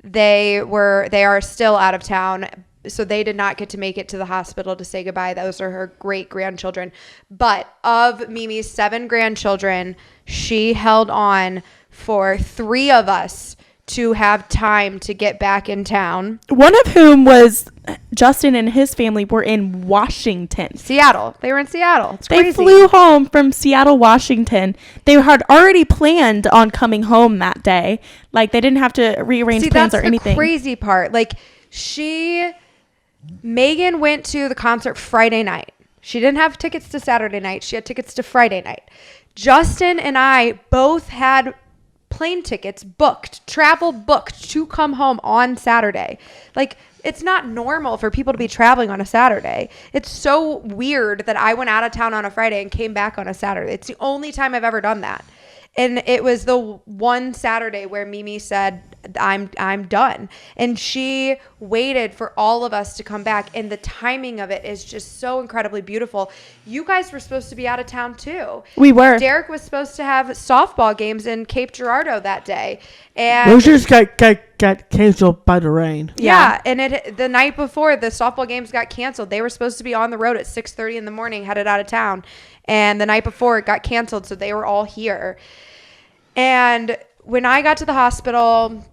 B: They are still out of town. So they did not get to make it to the hospital to say goodbye. Those are her great grandchildren. But of Mimi's 7 grandchildren, she held on for 3 of us to have time to get back in town.
C: One of whom was Justin and his family were in Washington.
B: Seattle. They were in Seattle. It's crazy.
C: They flew home from Seattle, Washington. They had already planned on coming home that day. Like, they didn't have to rearrange plans or anything.
B: That's the crazy part. Like, Megan went to the concert Friday night. She didn't have tickets to Saturday night. She had tickets to Friday night. Justin and I both had plane tickets booked, travel booked to come home on Saturday. Like, it's not normal for people to be traveling on a Saturday. It's so weird that I went out of town on a Friday and came back on a Saturday. It's the only time I've ever done that. And it was the one Saturday where Mimi said, I'm done. And she waited for all of us to come back. And the timing of it is just so incredibly beautiful. You guys were supposed to be out of town too.
C: We were.
B: Derek was supposed to have softball games in Cape Girardeau that day. And
A: those just got canceled by the rain.
B: Yeah. And the night before the softball games got canceled, they were supposed to be on the road at 6:30 in the morning, headed out of town. And the night before it got canceled. So they were all here. And when I got to the hospital,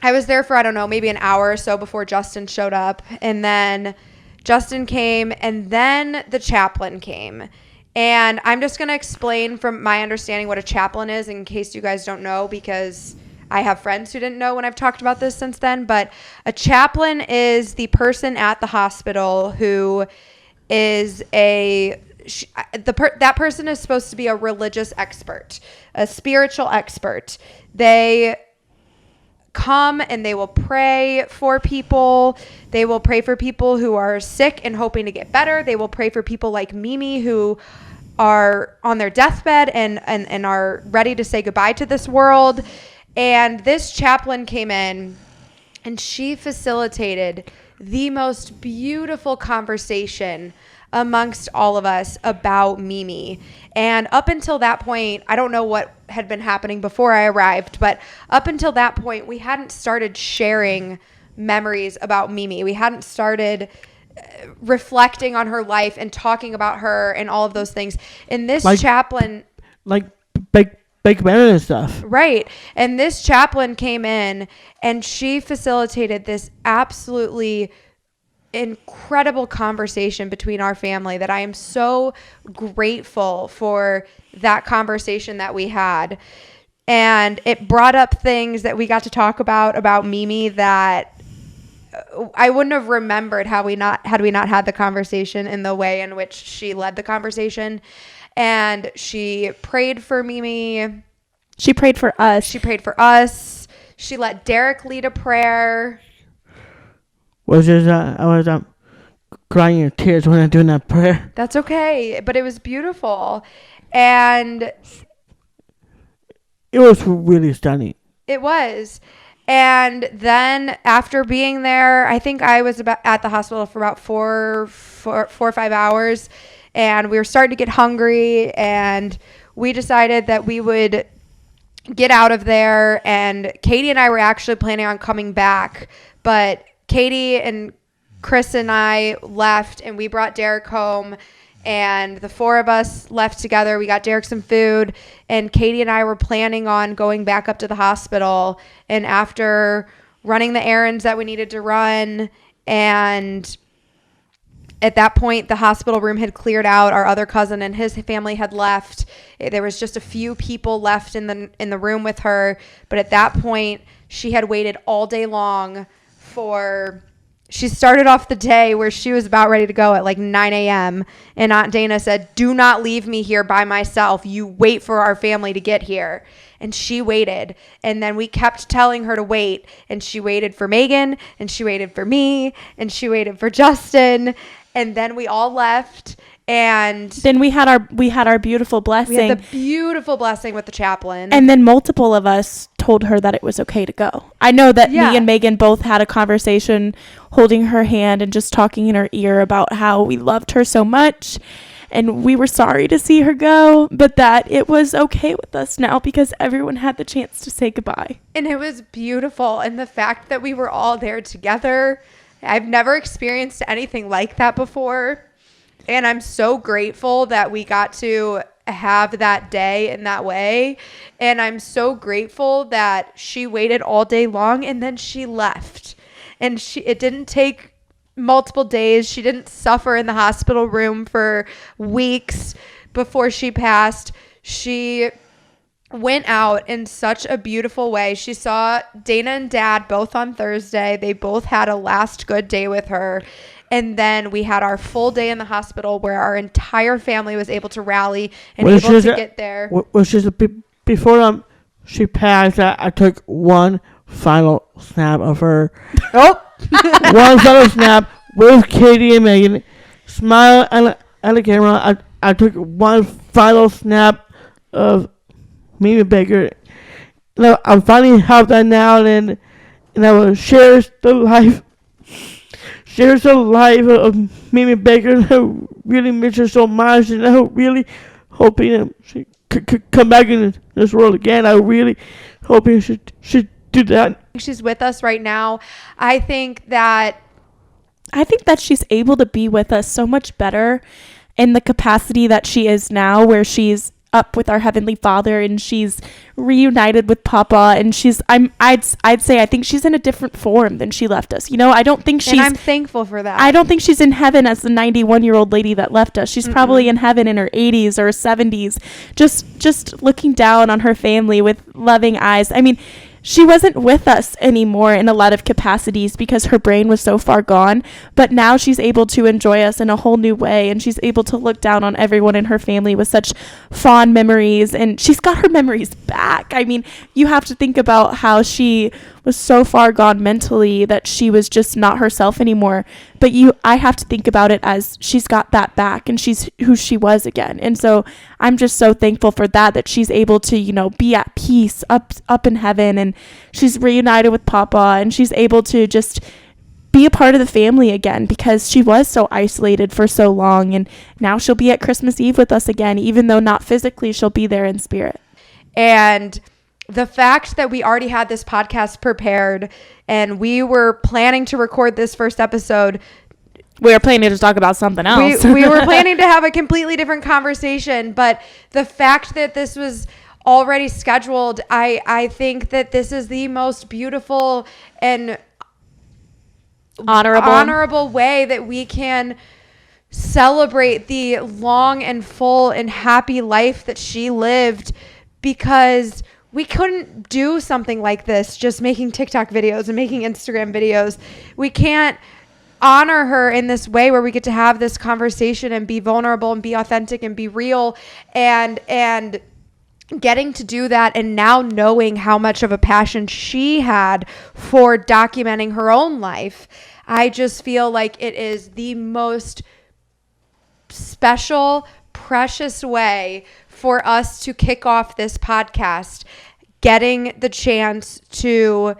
B: I was there for, I don't know, maybe an hour or so before Justin showed up. And then Justin came, and then the chaplain came. And I'm just going to explain from my understanding what a chaplain is in case you guys don't know, because I have friends who didn't know when I've talked about this since then. But a chaplain is the person at the hospital who is that person is supposed to be a religious expert, a spiritual expert. They come and they will pray for people. They will pray for people who are sick and hoping to get better. They will pray for people like Mimi who are on their deathbed and are ready to say goodbye to this world. And this chaplain came in and she facilitated the most beautiful conversation amongst all of us about Mimi. And up until that point, I don't know what had been happening before I arrived, but up until that point, we hadn't started sharing memories about Mimi. We hadn't started reflecting on her life and talking about her and all of those things. And this
A: Like-
B: chaplain,
A: Like big men and stuff.
B: right, and this chaplain came in and she facilitated this absolutely incredible conversation between our family that I am so grateful for that conversation that we had. And it brought up things that we got to talk about Mimi that I wouldn't have remembered had we not had the conversation in the way in which she led the conversation. And she prayed for Mimi.
C: She prayed for us.
B: She prayed for us. She let Derek lead a prayer.
A: I was crying in tears when I doing that prayer.
B: That's okay, but it was beautiful. And
A: It was really stunning.
B: it was. And then after being there, I think I was at the hospital for about four or 5 hours, and we were starting to get hungry, and we decided that we would get out of there. And Katy and I were actually planning on coming back, but Katy and Chris and I left, and we brought Derek home, and the four of us left together. We got Derek some food, and Katy and I were planning on going back up to the hospital. And after running the errands that we needed to run, and at that point, the hospital room had cleared out. Our other cousin and his family had left. There was just a few people left in the room with her. But at that point, she had waited all day long she started off the day where she was about ready to go at like 9 a.m. And Aunt Dana said, "Do not leave me here by myself. You wait for our family to get here." And she waited. And then we kept telling her to wait. And she waited for Megan, and she waited for me, and she waited for Justin. And then we all left. And
C: then we had our beautiful blessing.
B: we had the beautiful blessing with the chaplain.
C: And then multiple of us told her that it was okay to go. I know that
B: Yeah.
C: me and Megan both had a conversation holding her hand and just talking in her ear about how we loved her so much and we were sorry to see her go, but that it was okay with us now because everyone had the chance to say goodbye.
B: And it was beautiful. And the fact that we were all there together, I've never experienced anything like that before. And I'm so grateful that we got to have that day in that way. And I'm so grateful that she waited all day long and then she left. And it didn't take multiple days. She didn't suffer in the hospital room for weeks before she passed. She went out in such a beautiful way. She saw Dana and Dad both on Thursday. They both had a last good day with her. And then we had our full day in the hospital where our entire family was able to rally and able to get there.
A: Before she passed, I took one final snap of her.
B: Oh!
A: One final snap with Katy and Megan. Smile at the camera. I took one final snap of Mimi Baker. No, I'm finally helped that now, and I will share the life. Shares the life of Mimi Baker. I really miss her so much, and I really hoping that she could come back in this world again. I really hoping she do that.
B: She's with us right now. I think that
C: she's able to be with us so much better in the capacity that she is now, where she's up with our Heavenly Father and she's reunited with Papa, and I'd say I think she's in a different form than she left us. You know, I don't think she's,
B: and I'm thankful for that.
C: I don't think she's in heaven as the 91-year-old lady that left us. She's probably in heaven in her 80s or 70s, just looking down on her family with loving eyes. I mean, she wasn't with us anymore in a lot of capacities because her brain was so far gone, but now she's able to enjoy us in a whole new way, and she's able to look down on everyone in her family with such fond memories, and she's got her memories back. I mean, you have to think about how she was so far gone mentally that she was just not herself anymore, but I have to think about it as she's got that back and she's who she was again. And so I'm just so thankful for that she's able to, you know, be at peace up in heaven, and she's reunited with Papa, and she's able to just be a part of the family again because she was so isolated for so long, and now she'll be at Christmas Eve with us again, even though not physically, she'll be there in spirit.
B: And the fact that we already had this podcast prepared and we were planning to record this first episode
C: We were planning to talk about something else.
B: We were planning to have a completely different conversation, but the fact that this was already scheduled, I think that this is the most beautiful and honorable way that we can celebrate the long and full and happy life that she lived, because we couldn't do something like this just making TikTok videos and making Instagram videos. We can't honor her in this way where we get to have this conversation and be vulnerable and be authentic and be real, and getting to do that, and now knowing how much of a passion she had for documenting her own life. I just feel like it is the most special, precious way for us to kick off this podcast, getting the chance to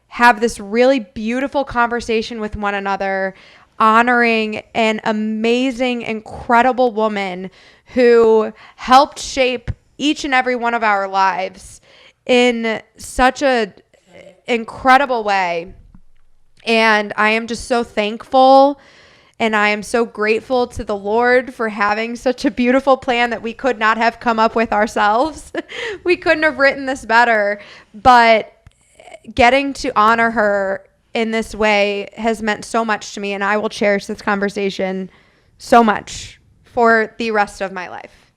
B: have this really beautiful conversation with one another, honoring an amazing, incredible woman who helped shape each and every one of our lives in such a incredible way. And I am just so thankful, and I am so grateful to the Lord for having such a beautiful plan that we could not have come up with ourselves. We couldn't have written this better, but getting to honor her in this way has meant so much to me, and I will cherish this conversation so much for the rest of my life.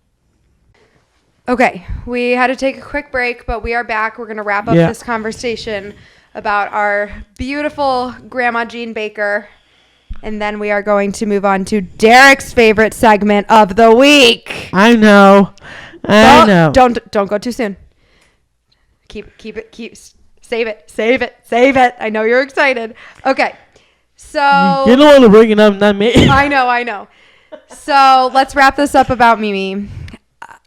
B: Okay, we had to take a quick break, but we are back. We're going to wrap up this conversation about our beautiful Grandma Jean Baker, and then we are going to move on to Derek's favorite segment of the week.
A: I know.
B: Don't go too soon. Keep it. Save it. I know you're excited. Okay, so
A: You're the one to bring it up, not me.
B: I know. So let's wrap this up about Mimi.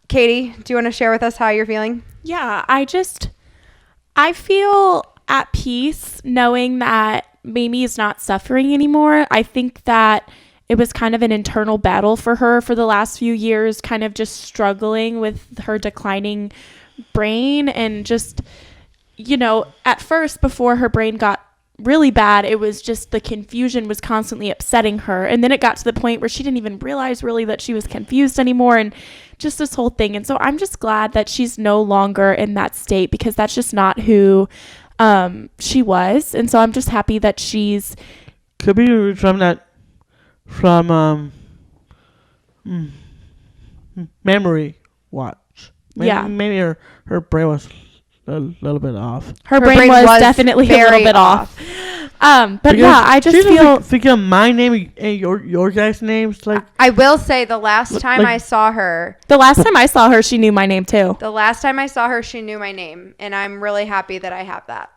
B: Katy, do you want to share with us how you're feeling?
C: Yeah, I feel at peace knowing that Mimi is not suffering anymore. I think that it was kind of an internal battle for her for the last few years, kind of just struggling with her declining brain, and just, at first, before her brain got really bad, it was just the confusion was constantly upsetting her, and then it got to the point where she didn't even realize really that she was confused anymore, and just this whole thing. And so I'm just glad that she's no longer in that state, because that's just not who she was. And so I'm just happy that she's
A: could be from memory watch. Maybe her brain was a little bit off.
C: Her brain was definitely a little bit off. But because I just feel
A: forget my name and your guys' names. Like,
B: I will say, the last time I saw her,
C: she knew my name too.
B: The last time I saw her, she knew my name, and I'm really happy that I have that.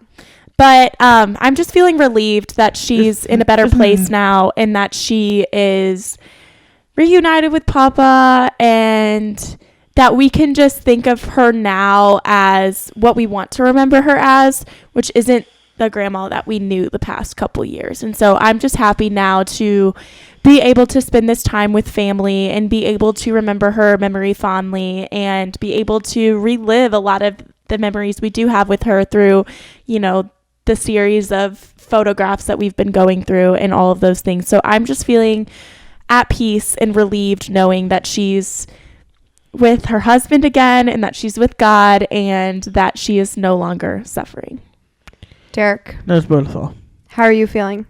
C: But I'm just feeling relieved that she's in a better place now, and that she is reunited with Papa, and that we can just think of her now as what we want to remember her as, which isn't the grandma that we knew the past couple years. And so I'm just happy now to be able to spend this time with family and be able to remember her memory fondly, and be able to relive a lot of the memories we do have with her through, the series of photographs that we've been going through and all of those things. So I'm just feeling at peace and relieved knowing that she's with her husband again, and that she's with God, and that she is no longer suffering.
B: Derek,
A: that's beautiful.
B: How are you feeling?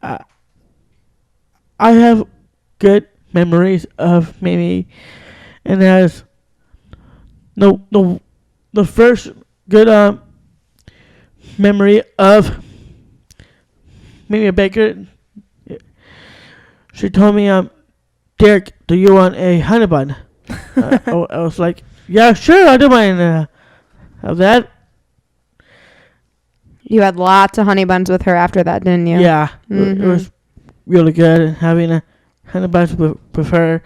A: I have good memories of Mimi, and as the first good memory of Mimi Baker, she told me, Derek, do you want a honey bun? I was like, yeah, sure, I do mind have that.
B: You had lots of honey buns with her after that, didn't you?
A: Yeah, it was really good having a honey buns with her.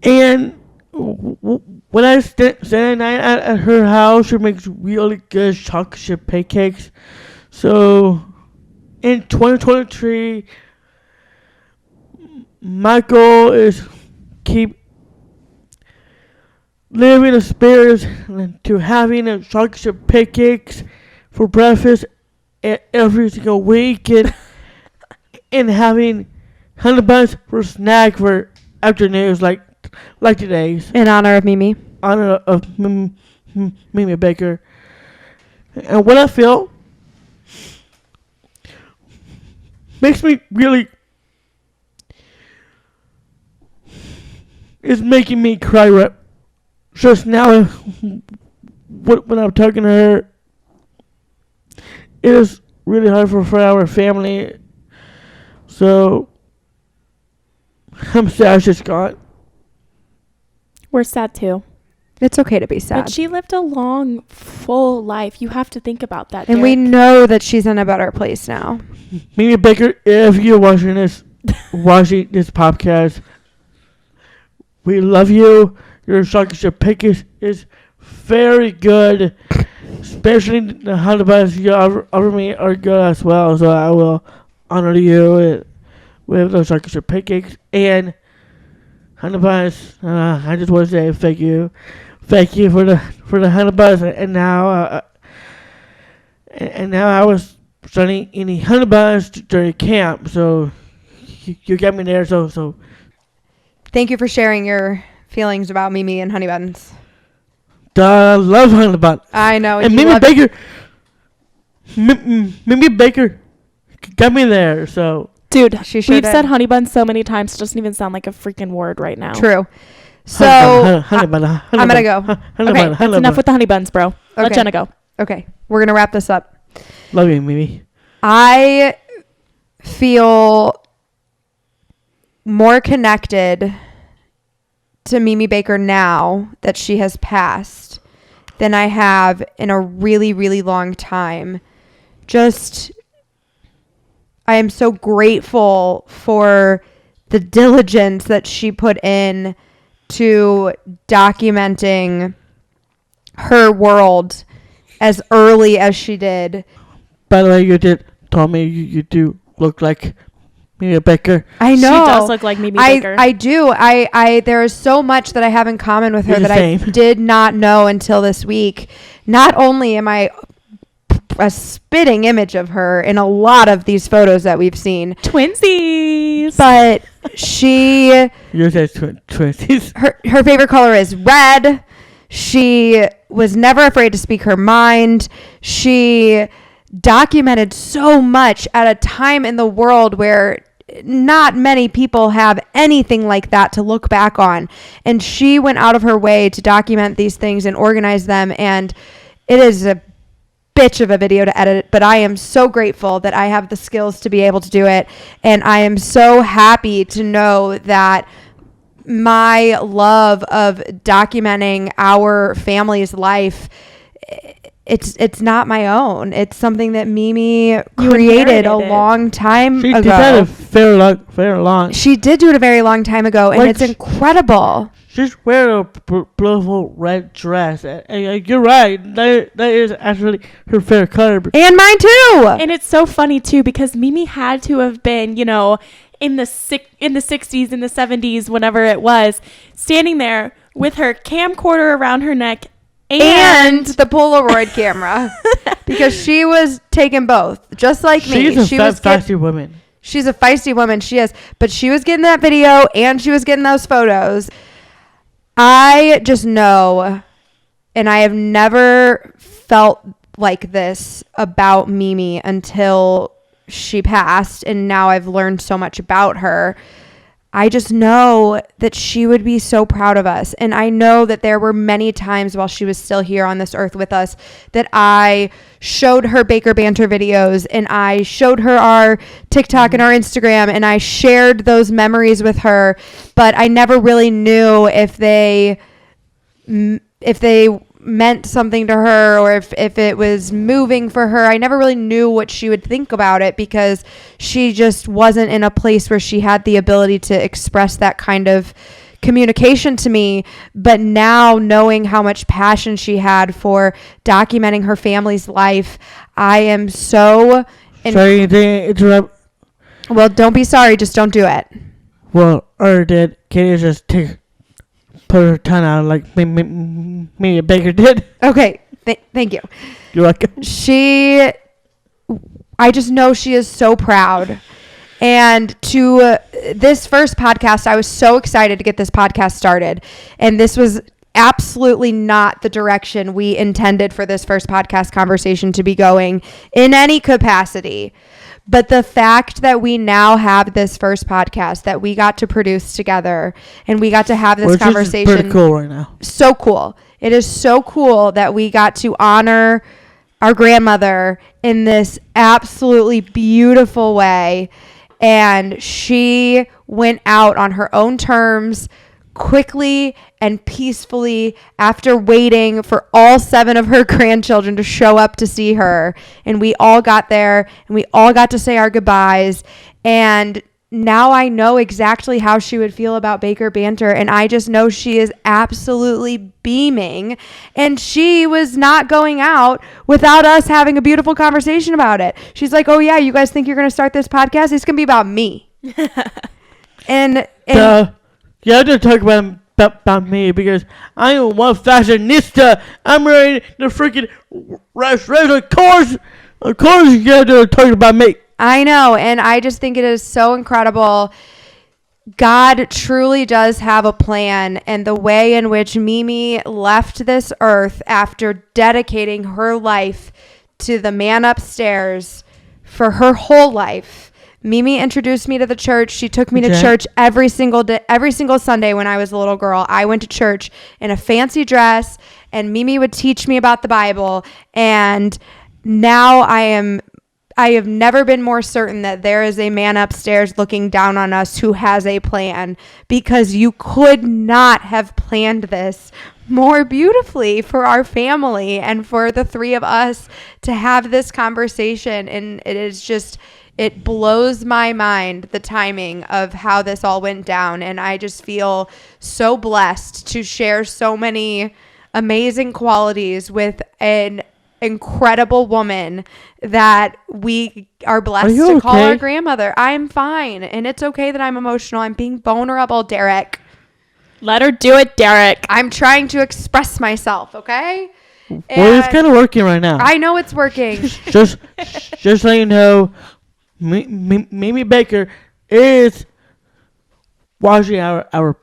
A: And when I spend night at her house, she makes really good chocolate chip pancakes. So in 2023, my goal is keep living the spirit to having a chocolate chip pancakes for breakfast every single week, and having honey buns for snack for afternoons like today's.
B: In honor of Mimi.
A: Honor of Mimi Baker. And what I feel makes me really is making me cry right just now when I'm talking to her. It is really hard for our family. So I'm sad she's gone.
C: We're sad too.
B: It's okay to be sad.
C: But she lived a long, full life. You have to think about that.
B: And we
C: Derek.
B: know that she's in a better place now.
A: Mimi Baker, if you're watching this podcast, we love you. Your chocolate pick is very good. Especially the honey buns you offer me are good as well. So I will honor you with those chocolate pancakes and honey buns. I just want to say thank you for the honey buns. And now I was starting eating honey buns during camp. So you got me there. So
B: Thank you for sharing your feelings about Mimi and honey buns.
A: I love honey buns.
B: I know.
A: And
B: you
A: Mimi
B: love
A: Baker, Mimi Baker got me there. So
C: Dude,
B: She sure
C: we've
B: did.
C: said honey buns so many times, it doesn't even sound like a freaking word right now.
B: True. So
A: honey bun,
B: I'm gonna go. Okay,
C: That's enough with the honey buns, bro. Let
B: Okay.
C: Jenna go.
B: Okay, we're gonna wrap this up.
A: Love you, Mimi.
B: I feel more connected to Mimi Baker now that she has passed than I have in a really, really long time. Just, I am so grateful for the diligence that she put in to documenting her world as early as she did.
A: By the way, you did tell me you do look like Mimi Baker.
B: I know.
C: She does look like Mimi Baker.
B: I do. There is so much that I have in common with her
A: You're the
B: that
A: same.
B: I did not know until this week. Not only am I a spitting image of her in a lot of these photos that we've seen,
C: Twinsies.
B: but she,
A: You said twinsies.
B: her favorite color is red. She was never afraid to speak her mind. She documented so much at a time in the world where not many people have anything like that to look back on. And she went out of her way to document these things and organize them. And it is a bitch of a video to edit, but I am so grateful that I have the skills to be able to do it. And I am so happy to know that my love of documenting our family's life, it's not my own. It's something that Mimi created a long time
A: She
B: ago.
A: did that a very long.
B: She did do it a very long time ago, and
A: Like
B: it's incredible.
A: She's wearing a beautiful red dress. And you're right. That is actually her favorite color.
B: And mine too.
C: And it's so funny too because Mimi had to have been, you know, in the 60s, in the 70s, whenever it was, standing there with her camcorder around her neck
B: And the Polaroid camera. Because she was taking both. Just like me.
A: She's
B: She
A: a
B: was
A: feisty woman.
B: She's a feisty woman. She is. But she was getting that video and she was getting those photos. I just know, and I have never felt like this about Mimi until she passed, and now I've learned so much about her. I just know that she would be so proud of us. And I know that there were many times while she was still here on this earth with us that I showed her Baker Banter videos and I showed her our TikTok and our Instagram and I shared those memories with her. But I never really knew if they meant something to her or if it was moving for her. I never really knew what she would think about it because she just wasn't in a place where she had the ability to express that kind of communication to me. But now, knowing how much passion she had for documenting her family's life, I am so
A: Sorry to interrupt.
B: well, don't be sorry, just don't do it.
A: Well, or did Katy just put her tongue out like me and Baker did?
B: Okay, thank you.
A: You're welcome.
B: I just know she is so proud. And to this first podcast, I was so excited to get this podcast started. And this was absolutely not the direction we intended for this first podcast conversation to be going in any capacity. But the fact that we now have this first podcast that we got to produce together and we got to have this conversation.
A: Pretty cool right now.
B: So cool. It is so cool that we got to honor our grandmother in this absolutely beautiful way. And she went out on her own terms quickly and peacefully after waiting for all 7 of her grandchildren to show up to see her. And we all got there and we all got to say our goodbyes. And now I know exactly how she would feel about Baker Banter. And I just know she is absolutely beaming. And she was not going out without us having a beautiful conversation about it. She's like, oh yeah, you guys think you're going to start this podcast? It's going to be about me. and
A: you have to talk about me because I am one fashionista. I'm ready to freaking race. Of course, you have to talk about me.
B: I know, and I just think it is so incredible. God truly does have a plan, and the way in which Mimi left this earth after dedicating her life to the man upstairs for her whole life. Mimi introduced me to the church. She took me to church every single day, every single Sunday when I was a little girl. I went to church in a fancy dress, and Mimi would teach me about the Bible. And now I have never been more certain that there is a man upstairs looking down on us who has a plan, because you could not have planned this more beautifully for our family and for the 3 of us to have this conversation. And it is just, it blows my mind, the timing of how this all went down. And I just feel so blessed to share so many amazing qualities with an incredible woman that we are blessed to call our grandmother. I'm fine. And it's okay that I'm emotional. I'm being vulnerable, Derek.
C: Let her do it, Derek.
B: I'm trying to express myself, okay?
A: Well, it's kind of working right now.
B: I know it's working.
A: just so you know, Mimi Baker is watching our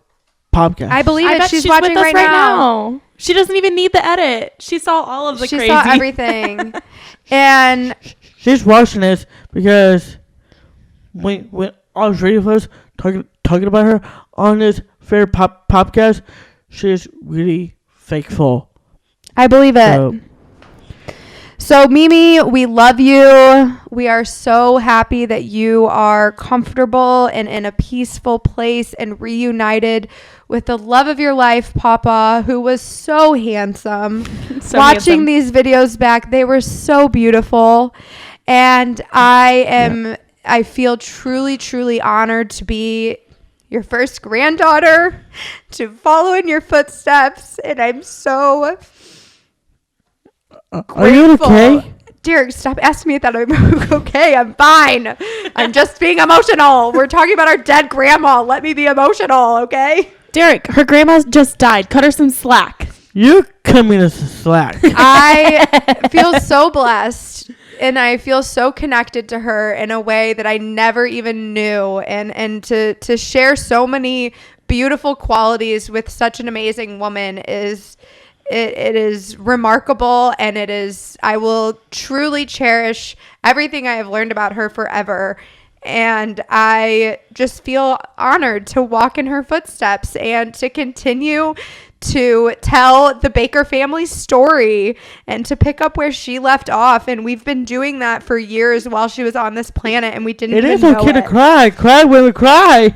A: podcast.
B: I believe
C: I
B: it.
C: bet
B: She's
C: she's
B: watching
C: with us
B: right now.
C: She doesn't even need the edit. She saw all of the
B: She
C: crazy.
B: saw everything. And
A: she's watching this because when all the radio folks talking about her on this fair podcast, she's really faithful.
B: I believe it. So Mimi, we love you. We are so happy that you are comfortable and in a peaceful place and reunited with the love of your life, Papa, who was so handsome. Watching these videos back, they were so beautiful. And I feel truly, truly honored to be your first granddaughter, to follow in your footsteps. And I'm so
A: are you okay?
B: Derek, stop asking me that I'm okay. I'm fine. I'm just being emotional. We're talking about our dead grandma. Let me be emotional, okay?
C: Derek, her grandma just died. Cut her some slack.
A: You're coming to slack.
B: I feel so blessed, and I feel so connected to her in a way that I never even knew. And to share so many beautiful qualities with such an amazing woman is... It is remarkable, and I will truly cherish everything I have learned about her forever. And I just feel honored to walk in her footsteps and to continue to tell the Baker family story and to pick up where she left off. And we've been doing that for years while she was on this planet, and we didn't even know it. It is okay
A: to cry. Cry when we cry.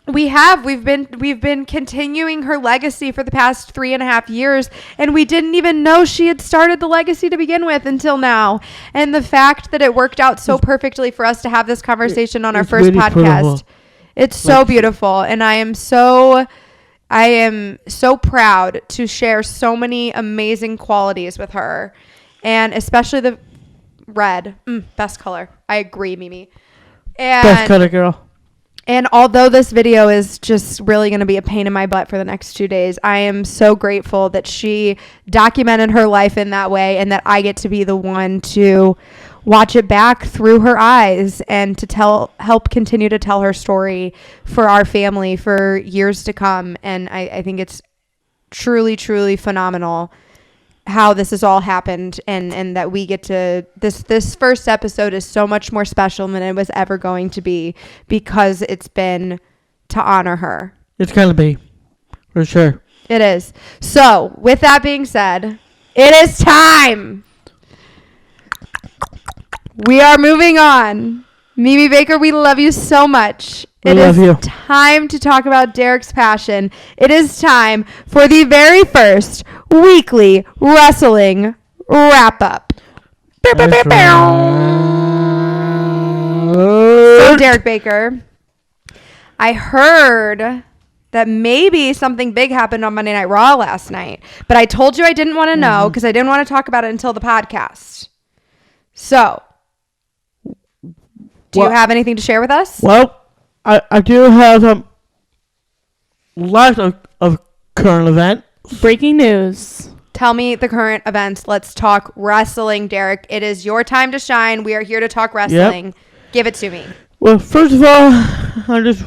B: We've been continuing her legacy for the past 3.5 years, and we didn't even know she had started the legacy to begin with until now. And the fact that it worked out so perfectly for us to have this conversation on our first
A: really
B: podcast, it's so beautiful. And I am so proud to share so many amazing qualities with her, and especially the red, best color. I agree, Mimi. And
A: best color, girl.
B: And although this video is just really going to be a pain in my butt for the next 2 days, I am so grateful that she documented her life in that way and that I get to be the one to watch it back through her eyes and to help continue to tell her story for our family for years to come. And I think it's truly, truly phenomenal how this has all happened and that we get to this first episode is so much more special than it was ever going to be because it's been to honor her.
A: It's gonna be, for sure.
B: It is. So with that being said, it is time. We are moving on. Mimi Baker, we love you so much. It is time to talk about Derek's passion. It is time for the very first weekly wrestling wrap-up. So, Derek Baker, I heard that maybe something big happened on Monday Night Raw last night, but I told you I didn't want to know because I didn't want to talk about it until the podcast. So, do you have anything to share with us?
A: Well, I do have lots of current events.
C: Breaking news.
B: Tell me the current events. Let's talk wrestling, Derek. It is your time to shine. We are here to talk wrestling. Yep. Give it to me.
A: Well, first of all, I'll just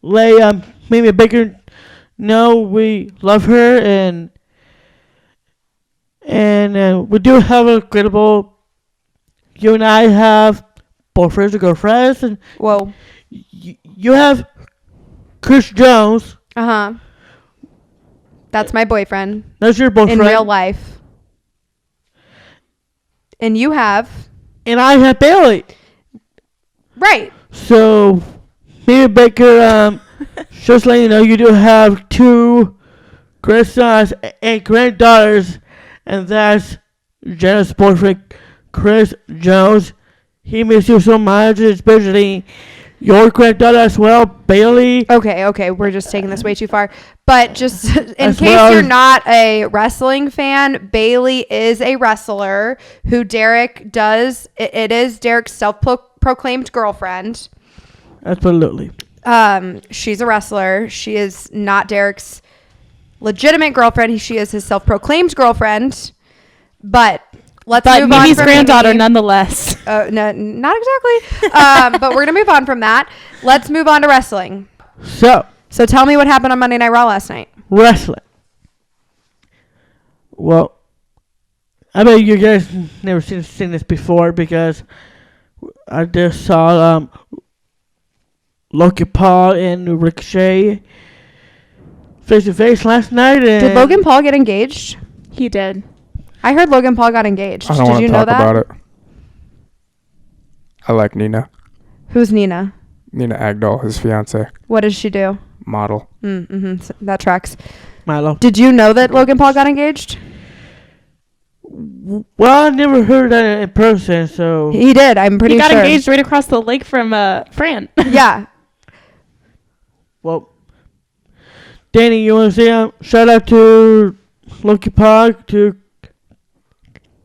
A: let Mimi Baker know we love her and we do have a credible. You and I have boyfriends and girlfriends, and
B: whoa,
A: you have Chris Jones.
B: That's my boyfriend.
A: That's your boyfriend
B: in real life. And you have,
A: and I have Bailey.
B: Right.
A: So, Mimi Baker, just letting you know, you do have 2 grandsons and granddaughters, and that's Jenna's boyfriend, Chris Jones. He misses you so much, especially your granddaughter as well, Bailey.
B: Okay, we're just taking this way too far. But just in case you're not a wrestling fan, Bailey is a wrestler who Derek does. It is Derek's self-proclaimed girlfriend.
A: Absolutely.
B: She's a wrestler. She is not Derek's legitimate girlfriend. She is his self-proclaimed girlfriend. But let's move on.
C: Mimi's granddaughter, nonetheless.
B: No, not exactly. But we're gonna move on from that. Let's move on to wrestling.
A: So
B: tell me what happened on Monday Night Raw last night.
A: Wrestling. Well, I bet you guys never seen this before because I just saw Logan Paul and Ricochet face to face last night. And
B: did Logan Paul get engaged?
C: He did.
B: I heard Logan Paul got engaged.
D: I don't
B: Did you know
D: talk
B: that?
D: about it. I like Nina.
B: Who's Nina?
D: Nina Agdal, his fiance.
B: What does she do?
D: Model.
B: So that tracks.
A: Milo.
B: Did you know that Logan Paul got engaged?
A: Well, I never heard that in person, so
B: He did. I'm pretty sure.
C: He got engaged right across the lake from Fran.
B: Yeah.
A: Well, Danny, you want to say shout out to Logan Paul, to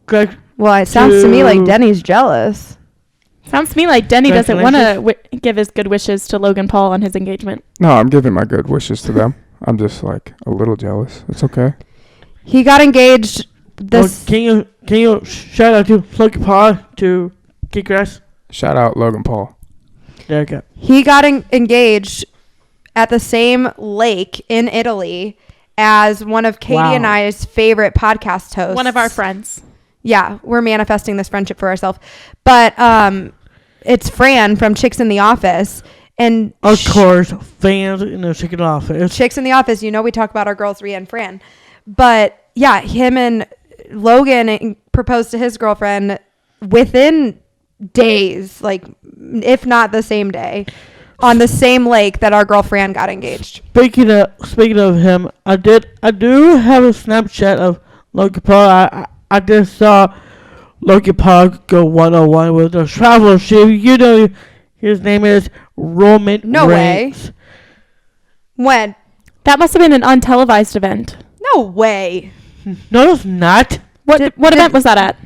A: Greg?
B: Well, it sounds to me like Denny's jealous.
C: Sounds to me like Denny doesn't want to give his good wishes to Logan Paul on his engagement.
D: No, I'm giving my good wishes to them. I'm just like a little jealous. It's okay.
B: He got engaged this.
A: Well, can you shout out to Logan Paul, to Kickgrass?
D: Shout out Logan Paul.
A: There you go.
B: He got engaged at the same lake in Italy as one of Katy and I's favorite podcast hosts.
C: One of our friends.
B: Yeah, we're manifesting this friendship for ourselves. But it's Fran from Chicks in the Office. And
A: of course, fans in the Chicks in the Office.
B: Chicks in the Office, you know we talk about our girls, Rhea and Fran. But yeah, him and Logan proposed to his girlfriend within days, like if not the same day, on the same lake that our girlfriend got engaged.
A: Speaking of him, I do have a Snapchat of Logan Paul. I just saw Logan Paul go 101 with a travel ship. You know, his name is Roman Reigns.
B: Way. When?
C: That must have been an untelevised event.
B: No way.
A: No, it's not.
C: What event was that at?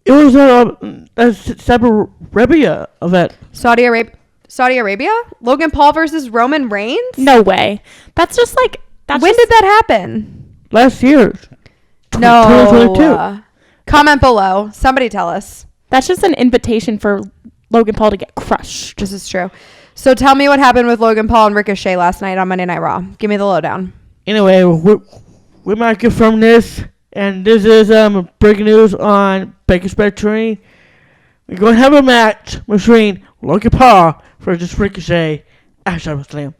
A: It was a Saudi Arabia event.
B: Saudi Arabia. Saudi Arabia? Logan Paul versus Roman Reigns?
C: No way. That's just like
B: When did that happen?
A: Last year.
B: No.
A: 2022.
B: Comment below. Somebody tell us.
C: That's just an invitation for Logan Paul to get crushed.
B: This is true. So tell me what happened with Logan Paul and Ricochet last night on Monday Night Raw. Give me the lowdown.
A: Anyway, we might confirm this, and this is breaking news on Baker's Bantering. We're going to have a match between Logan Paul versus Ricochet at SummerSlam.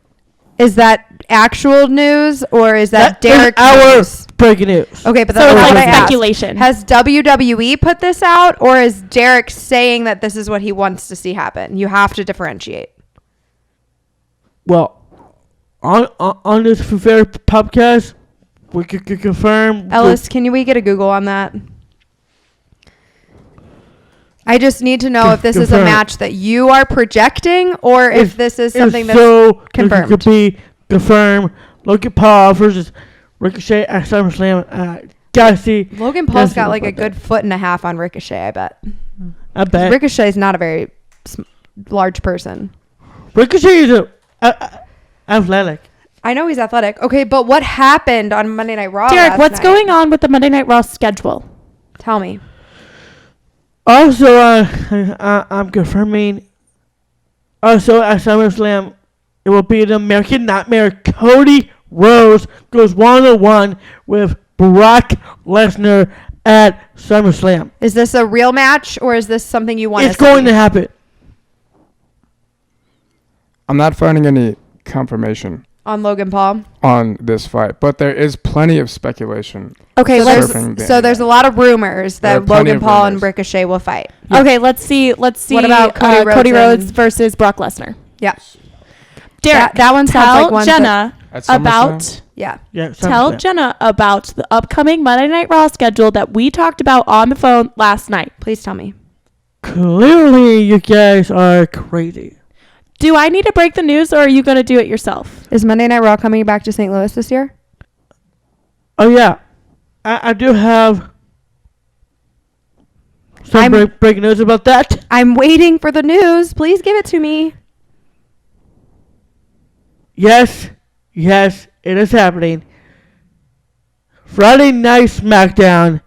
B: Is that actual news or is that Derek
A: our
B: news?
A: breaking news?
B: Okay, but
C: So
B: that's
C: it's
B: what
C: like
B: I asked.
C: speculation.
B: Has WWE put this out or is Derek saying that this is what he wants to see happen? You have to differentiate.
A: Well, on this very podcast, we can confirm.
B: Ellis, can we get a Google on that? I just need to know if this is a
A: Confirm.
B: match that you are projecting or if this is something that's
A: so
B: confirmed.
A: It could be confirmed. Logan Paul versus Ricochet at SummerSlam. Gotta see.
B: Logan Paul's
A: Gotta see
B: got like a
A: about
B: good
A: that.
B: foot and a half on Ricochet, I bet.
A: I bet.
B: Ricochet's not a very large person.
A: Ricochet is athletic.
B: I know he's athletic. Okay, but what happened on Monday Night Raw?
C: Derek,
B: last
C: what's
B: night?
C: going on with the Monday Night Raw schedule?
B: Tell me.
A: Also, I'm confirming. Also, at SummerSlam, it will be the American Nightmare. Cody Rhodes goes 1-on-1 with Brock Lesnar at SummerSlam.
B: Is this a real match or is this something you want
A: It's going to happen.
D: I'm not finding any confirmation
B: on Logan Paul?
D: on this fight, but there is plenty of speculation.
C: Okay,
B: So
C: let's
D: surfing the
B: so there's a lot of rumors
D: There are
B: that
D: plenty
B: Logan
D: of
B: Paul and
D: rumors.
B: Ricochet will fight.
A: Yeah.
C: Okay, let's see.
B: What about Cody Rhodes and-
C: versus Brock Lesnar?
B: Yeah.
C: Derek,
B: That one sounds
C: tell
B: like one
C: Jenna
D: At SummerSlam?
C: about
B: Yeah.
A: Yeah,
C: tell
A: SummerSlam.
C: Jenna about the upcoming Monday Night Raw schedule that we talked about on the phone last night.
B: Please tell me.
A: Clearly, you guys are crazy.
C: Do I need to break the news or are you going to do it yourself?
B: Is Monday Night Raw coming back to St. Louis this year?
A: Oh yeah, I do have some breaking news about that.
B: I'm waiting for the news. Please give it to me.
A: Yes, it is happening. Friday Night SmackDown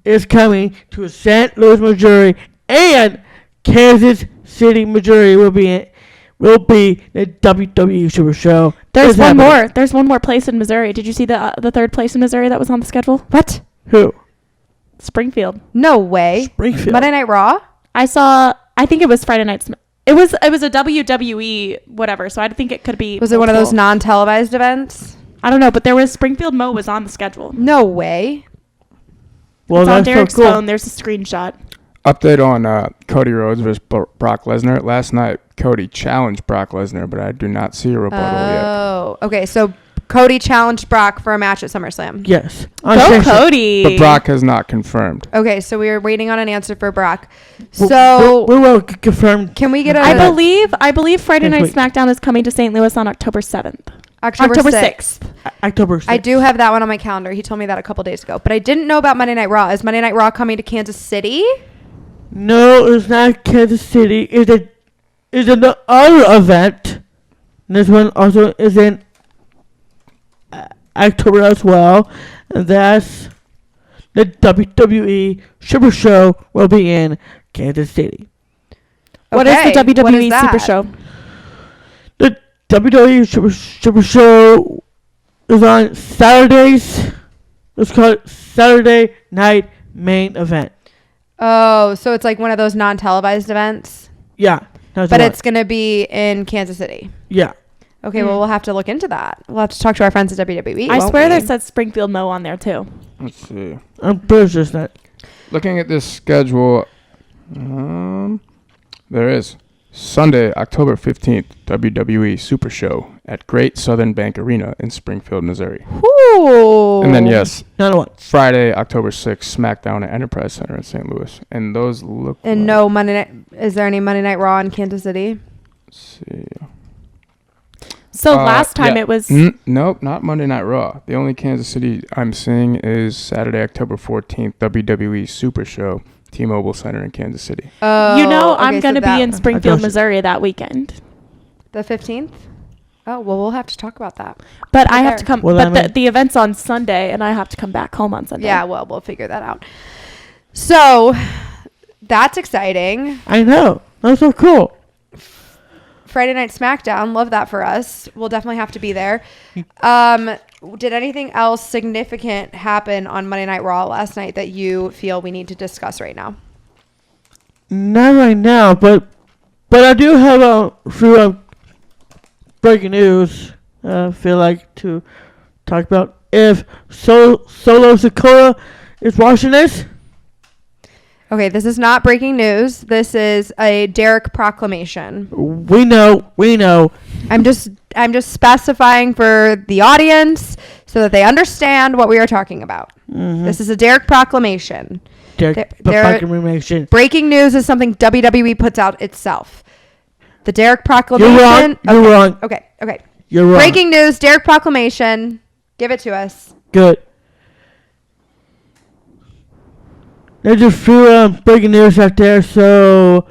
A: is coming to St. Louis, Missouri, and Kansas City, Missouri will be the WWE Super Show.
C: There's
A: It's
C: one
A: happening.
C: more. There's one more place in Missouri. Did you see the third place in Missouri that was on the schedule?
B: What?
A: Who?
C: Springfield.
B: No way.
A: Springfield.
B: Monday Night Raw?
C: I think it was Friday night. It was a WWE whatever, so I think it could be.
B: Was it one of those
C: multiple.
B: non-televised events?
C: I don't know, but there was Springfield Mo was on the schedule.
B: No way.
A: Well,
C: It's on
A: that's
C: Derek's
A: so cool.
C: phone. There's a screenshot.
D: Update on Cody Rhodes versus Brock Lesnar. Last night, Cody challenged Brock Lesnar, but I do not see a rebuttal yet.
B: Oh, okay. So Cody challenged Brock for a match at SummerSlam.
A: Yes.
C: Go Cody.
D: But Brock has not confirmed.
B: Okay, so we are waiting on an answer for Brock.
A: We
B: So
A: will confirm.
B: can we get a
C: I believe Friday Night
A: Next week.
C: SmackDown is coming to St. Louis on October 7th.
B: October 6th?
A: October 6th.
B: I do have that one on my calendar. He told me that a couple days ago, but I didn't know about Monday Night Raw. Is Monday Night Raw coming to Kansas City?
A: No, it's not Kansas City. It's another event. This one also is in October as well. And that's the WWE Super Show will be in Kansas City.
C: What is the
B: Okay, what
C: WWE
B: is that?
C: Super Show?
A: The WWE Super Show is on Saturdays. It's called Saturday Night Main Event.
B: Oh, so it's like one of those non-televised events,
A: Yeah. That's
B: but
A: the
B: it's going to be in Kansas City.
A: one. Yeah.
B: Okay, well, we'll have to look into that. We'll have to talk to our friends at WWE.
C: I
B: won't
C: swear
B: we?
C: there said Springfield Mo on there too.
D: Let's see.
A: I'm pretty sure it's not.
D: Looking at this schedule, there is Sunday, October 15th, WWE Super Show at Great Southern Bank Arena in Springfield, Missouri.
B: Ooh.
D: And then, yes,
A: Not one.
D: Friday, October 6th, SmackDown at Enterprise Center in St. Louis. And those look
B: And
D: like,
B: no Monday Night. Is there any Monday Night Raw in Kansas City?
D: let's see.
C: So last time
D: yeah.
C: it was
D: Nope, not Monday Night Raw. The only Kansas City I'm seeing is Saturday, October 14th, WWE Super Show, T-Mobile Center in Kansas City.
B: Oh,
C: you know I'm
B: okay,
C: going to
B: so
C: be in
A: I
C: Springfield,
A: don't-
C: Missouri that weekend.
B: The 15th? Oh, well, we'll have to talk about that.
C: But
B: Right
C: I have
B: there.
C: to come.
A: Well,
C: but
A: I mean-
C: the event's on Sunday, and I have to come back home on Sunday.
B: Yeah, well, we'll figure that out. So, that's exciting.
A: I know. That's so cool.
B: Friday Night SmackDown. Love that for us. We'll definitely have to be there. Did anything else significant happen on Monday Night Raw last night that you feel we need to discuss right now?
A: Not right now, but I do have a few breaking news. Feel like to talk about if Solo Sikoa is watching this.
B: Okay, this is not breaking news. This is a Derek proclamation.
A: We know.
B: I'm just specifying for the audience so that they understand what we are talking about.
A: Mm-hmm.
B: This is a Derek proclamation.
A: Derek
B: there-
A: proclamation.
B: Breaking news is something WWE puts out itself. The Derek
A: You're
B: proclamation.
A: wrong. You're wrong.
B: Okay.
A: You're wrong.
B: Breaking news, Derek proclamation. Give it to us.
A: Good. There's a few breaking news out there. So,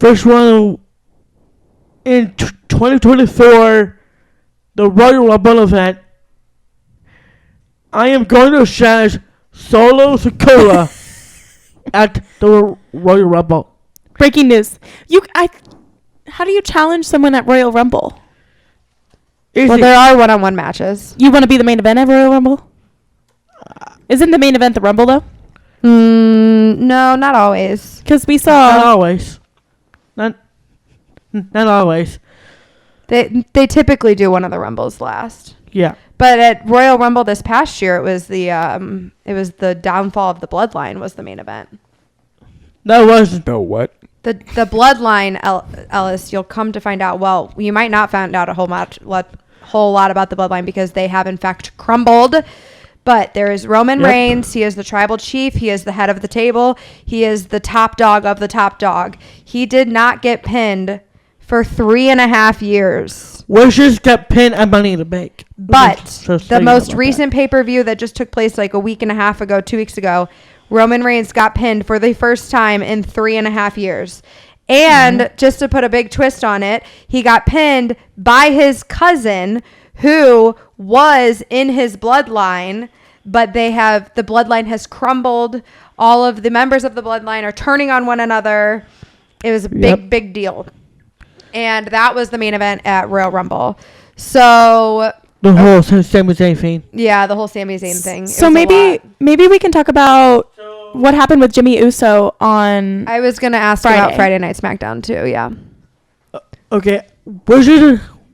A: first one in 2024, the Royal Rumble event. I am going to challenge Solo Sikoa at the Royal Rumble.
C: Breaking news. How do you challenge someone at Royal Rumble?
A: Easy.
B: Well, there are one-on-one matches.
C: You want to be the main event at Royal Rumble? Isn't the main event the Rumble though?
B: No, not always.
C: Because we
A: Not
C: saw.
A: always. Not always.
B: They typically do one of the Rumbles last.
A: Yeah.
B: But at Royal Rumble this past year, it was the downfall of the Bloodline was the main event.
A: That wasn't.
D: The what?
B: The Bloodline, Ellis, you'll come to find out. Well, you might not find out a whole lot about the Bloodline because they have in fact crumbled. But there is Roman
A: Yep.
B: Reigns. He is the tribal chief. He is the head of the table. He is the top dog of the top dog. He did not get pinned for 3.5 years.
A: Wishes got pinned at Money in the Bank.
B: But
A: So
B: the
A: saying
B: most
A: about
B: recent pay-per-view that just took place like a week and a half ago, 2 weeks ago, Roman Reigns got pinned for the first time in 3.5 years. And just to put a big twist on it, he got pinned by his cousin who was in his bloodline, but the bloodline has crumbled. All of the members of the bloodline are turning on one another. It was a big deal. And that was the main event at Royal Rumble. So
A: The whole Sami Zayn thing.
B: yeah, the whole Sami Zayn thing. It
C: So
B: was a
C: maybe
B: lot.
C: we can talk about what happened with Jimmy Uso on.
B: I was gonna ask about Friday Night SmackDown too. Yeah.
A: Okay.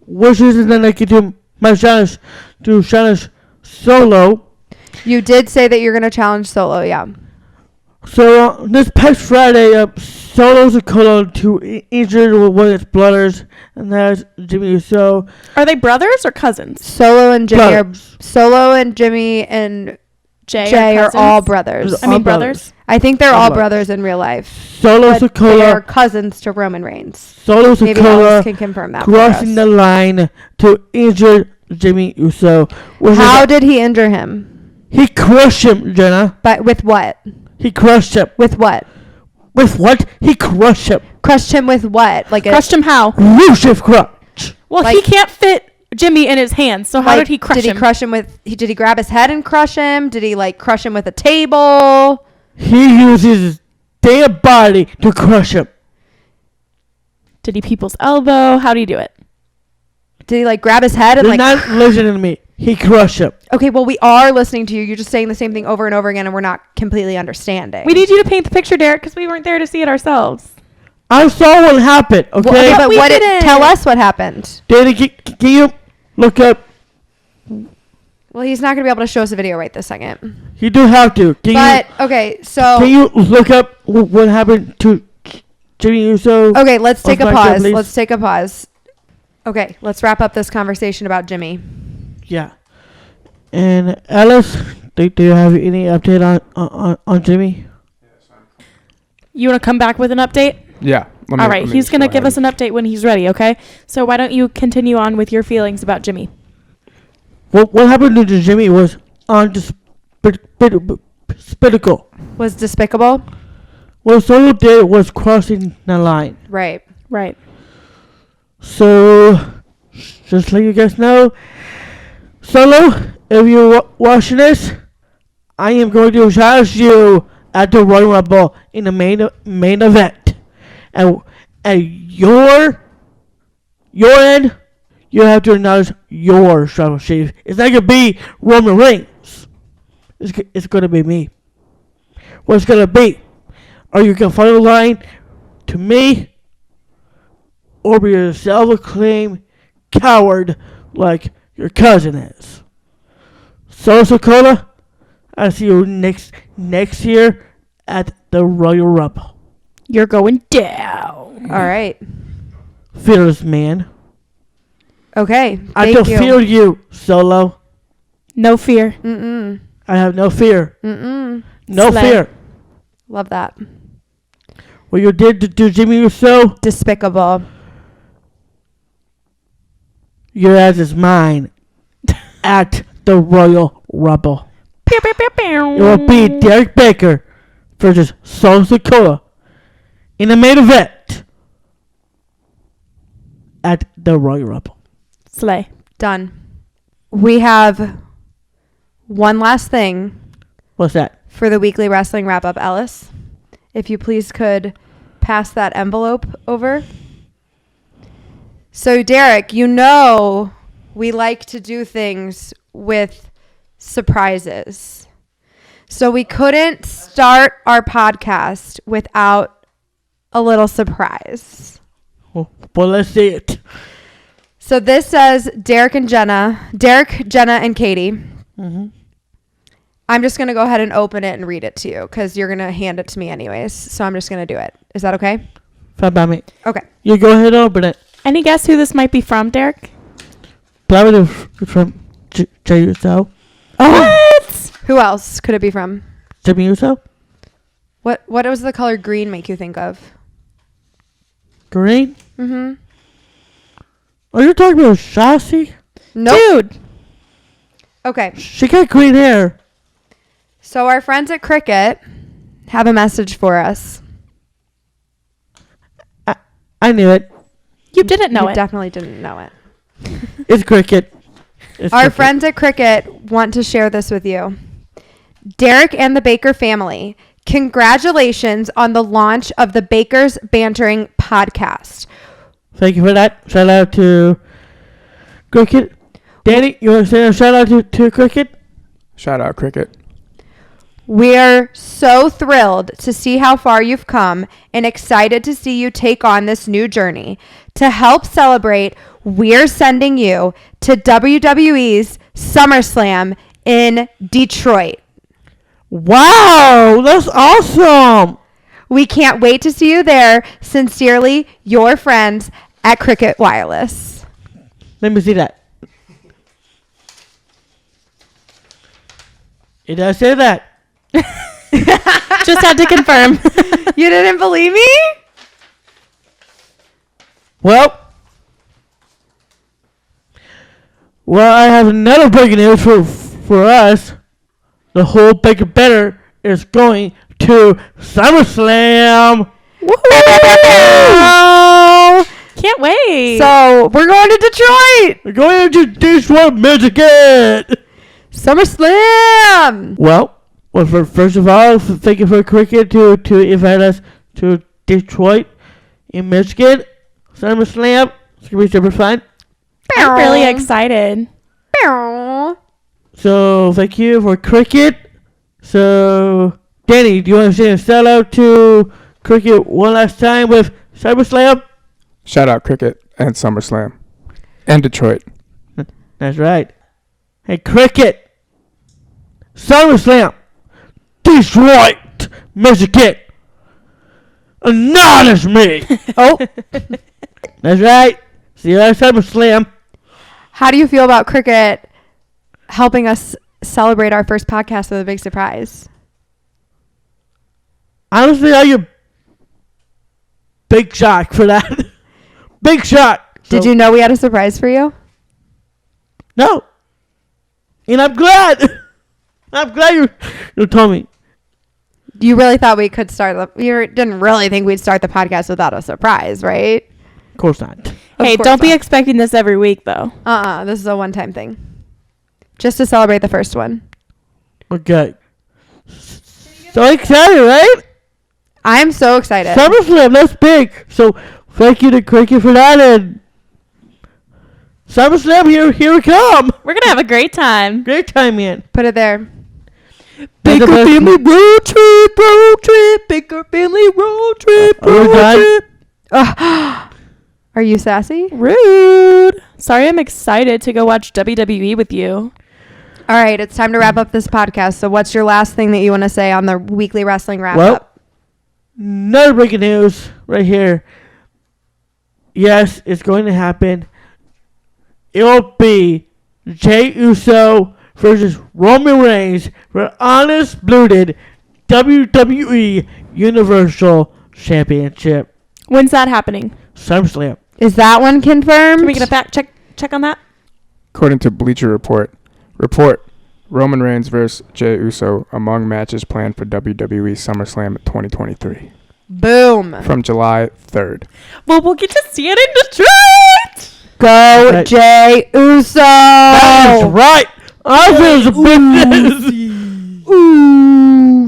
A: Wishes and then I could do my challenge to challenge Solo.
B: You did say that you're gonna challenge Solo. Yeah.
A: So this past Friday, Solo's a call to injured with one of his brothers, and that's Jimmy Uso.
C: Are they brothers or cousins?
B: Solo and Jimmy
A: Brothers.
B: Solo and Jimmy and Jay are
C: cousins?
B: all brothers.
C: I mean
A: All
C: brothers.
B: I think they're
A: All
B: all
A: brothers.
B: brothers in real life.
A: Solo's a
B: But they're
A: call.
B: cousins to Roman Reigns.
A: Solo's a
B: Maybe Ellis
A: call.
B: can confirm that. For
A: Crossing
B: us.
A: the line to injure Jimmy Uso.
B: How did he injure him?
A: He crushed him, Jenna?
B: But with what?
A: He crushed him.
B: With what?
A: With what? He crushed him.
B: Crushed him with what? Like
C: Crushed him how?
A: Rusev crutch.
C: Well, he
B: Like-
C: can't fit Jimmy in his hands. So how
B: like,
C: did he crush
B: Did
C: him?
B: he crush him with? Did he grab his head and crush him? Did he like crush him with a table?
A: He uses his damn body to crush him.
C: Did he people's elbow? How do you do it?
B: Did he like grab his head and
A: You're
B: like?
A: not listening to me. He crushed him.
B: Okay, well we are listening to you. You're just saying the same thing over and over again, and we're not completely understanding.
C: We need you to paint the picture, Derek, because we weren't there to see it ourselves.
A: I saw what happened, okay?
B: Well, okay, but
C: we
B: what?
C: didn't.
B: Tell us what happened.
A: Danny, can you look up?
B: Well, he's not gonna be able to show us a video right this second.
A: You do have to.
B: But okay, so
A: Can you look up what happened to Jimmy Uso?
B: okay, let's take a
A: SmackDown,
B: pause.
A: please?
B: Let's take a pause. Okay, let's wrap up this conversation about Jimmy.
A: Yeah. And Alice, do you have any update on Jimmy?
C: You want to come back with an update?
D: Yeah.
C: All right. He's going to give us an update when he's ready, okay? So why don't you continue on with your feelings about Jimmy?
A: What happened to Jimmy was despicable.
B: Was despicable,
A: What Solo did was crossing the line.
B: right?
C: Right.
A: So, just let you guys know, Solo, if you're watching this, I am going to challenge you at the Royal Rumble in the main event. And at your end, you have to announce your tribal chief. It's not going to be Roman Reigns. It's going to be me. What's going to be? Are you going to follow the line to me? Or be a self-acclaimed coward like your cousin is? So, Dakota, I'll see you next year at the Royal Rumble.
C: You're going down.
B: All right.
A: Fearless man.
B: Okay.
A: I
B: Thank
A: don't
B: you.
A: fear you, Solo.
C: No fear.
B: Mm-mm.
A: I have no fear.
B: Mm-mm.
A: No
C: Slay.
A: fear.
B: Love that.
A: What you did to Jimmy Uso,
B: Despicable.
A: your ass is mine at the Royal Rumble.
C: Pew, pew, pew, pew.
A: It will be Derek Baker versus Solo Dakota in the main event at the Royal Rumble.
C: Slay.
B: Done. We have one last thing
A: What's that?
B: for the Weekly Wrestling Wrap-Up, Ellis. If you please could pass that envelope over. So, Derek, you know we like to do things with surprises. So we couldn't start our podcast without a little surprise.
A: Well, let's see it.
B: So this says Derek, Jenna, and Katy.
A: Mm-hmm.
B: I'm just going to go ahead and open it and read it to you because you're going to hand it to me anyways. So I'm just going to do it. Is that okay?
A: Fine by me.
B: Okay.
A: You go ahead and open it.
C: Any guess who this might be from, Derek?
A: Probably from Jay Uso.
C: What?
B: Who else could it be from?
A: Jimmy Uso?
B: What does the color green make you think of?
A: Green?
B: Mm-hmm.
A: Are you talking about Shasty?
B: Nope.
C: Dude.
B: Okay.
A: She got green hair.
B: So our friends at Cricket have a message for us.
A: I knew it.
C: You didn't know
B: You
C: it.
B: definitely didn't know it.
A: It's Cricket. It's
B: Our
A: Cricket.
B: friends at Cricket want to share this with you. Derek and the Baker family, congratulations on the launch of the Baker's Bantering podcast.
A: Thank you for that. Shout out to Cricket. Danny, you want to say a shout out to Cricket?
D: Shout out, Cricket.
B: We're so thrilled to see how far you've come and excited to see you take on this new journey. To help celebrate, we're sending you to WWE's SummerSlam in Detroit.
A: Wow, that's awesome.
B: We can't wait to see you there. Sincerely, your friends at Cricket Wireless.
A: Let me see that. It does say that.
C: Just had to confirm.
B: You didn't believe me?
A: Well, I have another breaking news for us. The whole Baker Better is going to SummerSlam.
C: Woohoo! Can't wait.
B: So, we're going to Detroit.
A: We're going to Detroit, Michigan.
B: SummerSlam.
A: Well, first of all, thank you for Cricket to invite us to Detroit in Michigan. SummerSlam. It's going to be super fun.
C: I'm really excited.
A: So, thank you for Cricket. So, Danny, do you want to say a shout out to Cricket one last time with SummerSlam?
D: Shout out, Cricket and SummerSlam. And Detroit.
A: That's right. Hey, Cricket. SummerSlam. Detroit, Michigan. Acknowledge me.
B: Oh,
A: That's right. See you at SummerSlam.
B: how do you feel about Cricket helping us celebrate our first podcast with a big surprise?
A: Honestly, I get big shock for that. Big shock.
B: Did you know we had a surprise for you?
A: No. And I'm glad. I'm glad you told me.
B: You really thought we could start you didn't really think we'd start the podcast without a surprise, right?
A: course not.
C: Hey,
B: course
C: don't be
B: not.
C: expecting this every week, though.
B: This is a one-time thing. Just to celebrate the first one.
A: Okay. So excited, right?
B: I'm so excited.
A: SummerSlam, that's big. So thank you to Cricket for that. And SummerSlam, here we come.
C: We're going to have a great time.
A: Great time, man.
B: Put it there.
A: Baker family road trip. Baker family road trip.
B: Are you sassy?
C: Rude. Sorry, I'm excited to go watch WWE with you.
B: All right, it's time to wrap up this podcast. So what's your last thing that you want to say on the Weekly Wrestling Wrap-Up?
A: Well, another breaking news right here. Yes, it's going to happen. It will be Jey Uso versus Roman Reigns for undisputed WWE Universal Championship.
C: When's that happening?
A: SummerSlam.
B: Is that one confirmed?
C: Can we get a fact check on that?
D: According to Bleacher Report, Roman Reigns versus Jey Uso among matches planned for WWE SummerSlam 2023
B: Boom.
D: from July 3rd.
C: Well, we'll get to see it in Detroit.
B: Go
A: Right.
B: Jey Uso.
A: That is right. I feel business.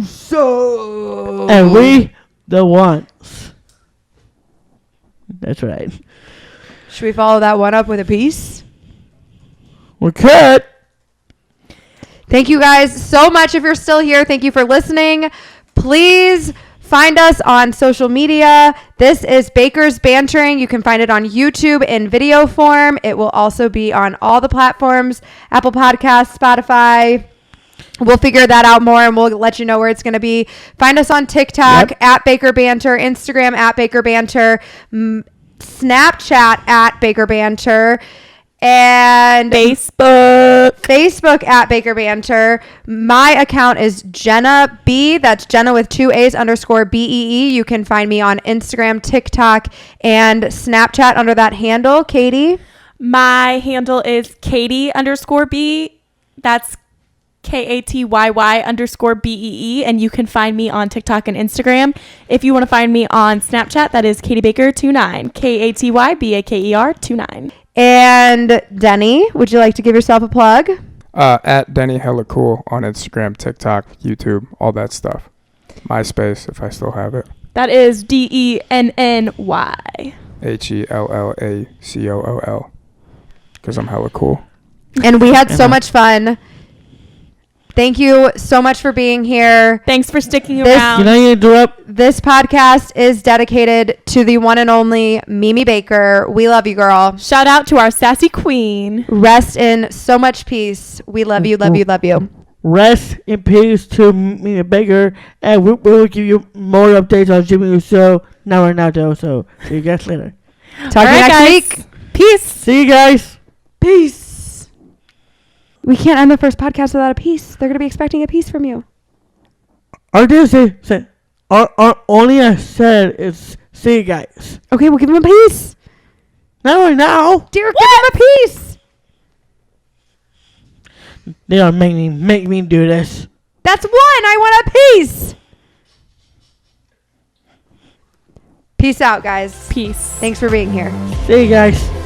B: Uso.
A: And we the ones. That's right.
B: Should we follow that one up with a piece?
A: We could.
B: Thank you guys so much. If you're still here, thank you for listening. Please find us on social media. This is Baker's Bantering. You can find it on YouTube in video form. It will also be on all the platforms, Apple Podcasts, Spotify. We'll figure that out more and we'll let you know where it's going to be. Find us on TikTok at Baker Banter, Instagram at Baker Banter, Snapchat at Baker Banter, and Facebook at Baker Banter. My account is Jenna B. That's Jenna with 2 A's _ BEE. You can find me on Instagram, TikTok, and Snapchat under that handle. Katy?
C: My handle is Katy _B. That's KATYY _ BEE. And you can find me on TikTok and Instagram. If you want to find me on Snapchat, that is Katy Baker 29. KATYBAKER 29.
B: And Denny, would you like to give yourself a plug?
D: At Denny Hella Cool on Instagram, TikTok, YouTube, all that stuff. MySpace, if I still have it.
C: That is DENNY.
D: HELLACOOL. Because I'm hella cool.
B: And we had so much fun. Thank you so much for being here.
C: Thanks for sticking
B: This-
C: around.
A: Can I interrupt?
B: This podcast is dedicated to the one and only Mimi Baker. We love you, girl.
C: Shout out to our sassy queen.
B: Rest in so much peace. We love you, love you, love you.
A: Rest in peace to me, Baker, and we'll give you more updates on Jimmy Uso. Not right now, though. So see you guys later.
B: Talk to you
C: All right,
B: next
C: guys.
B: week.
C: Peace.
A: See you guys.
B: Peace. We can't end the first podcast without a piece. They're going to be expecting a piece from you.
A: I did say only I said is see you guys.
B: Okay, we'll give him a piece.
A: Not right now.
B: Dear, give him a piece.
A: They don't make me do this.
B: That's one. I want a piece. Peace out, guys.
C: Peace.
B: Thanks for being here.
A: See you guys.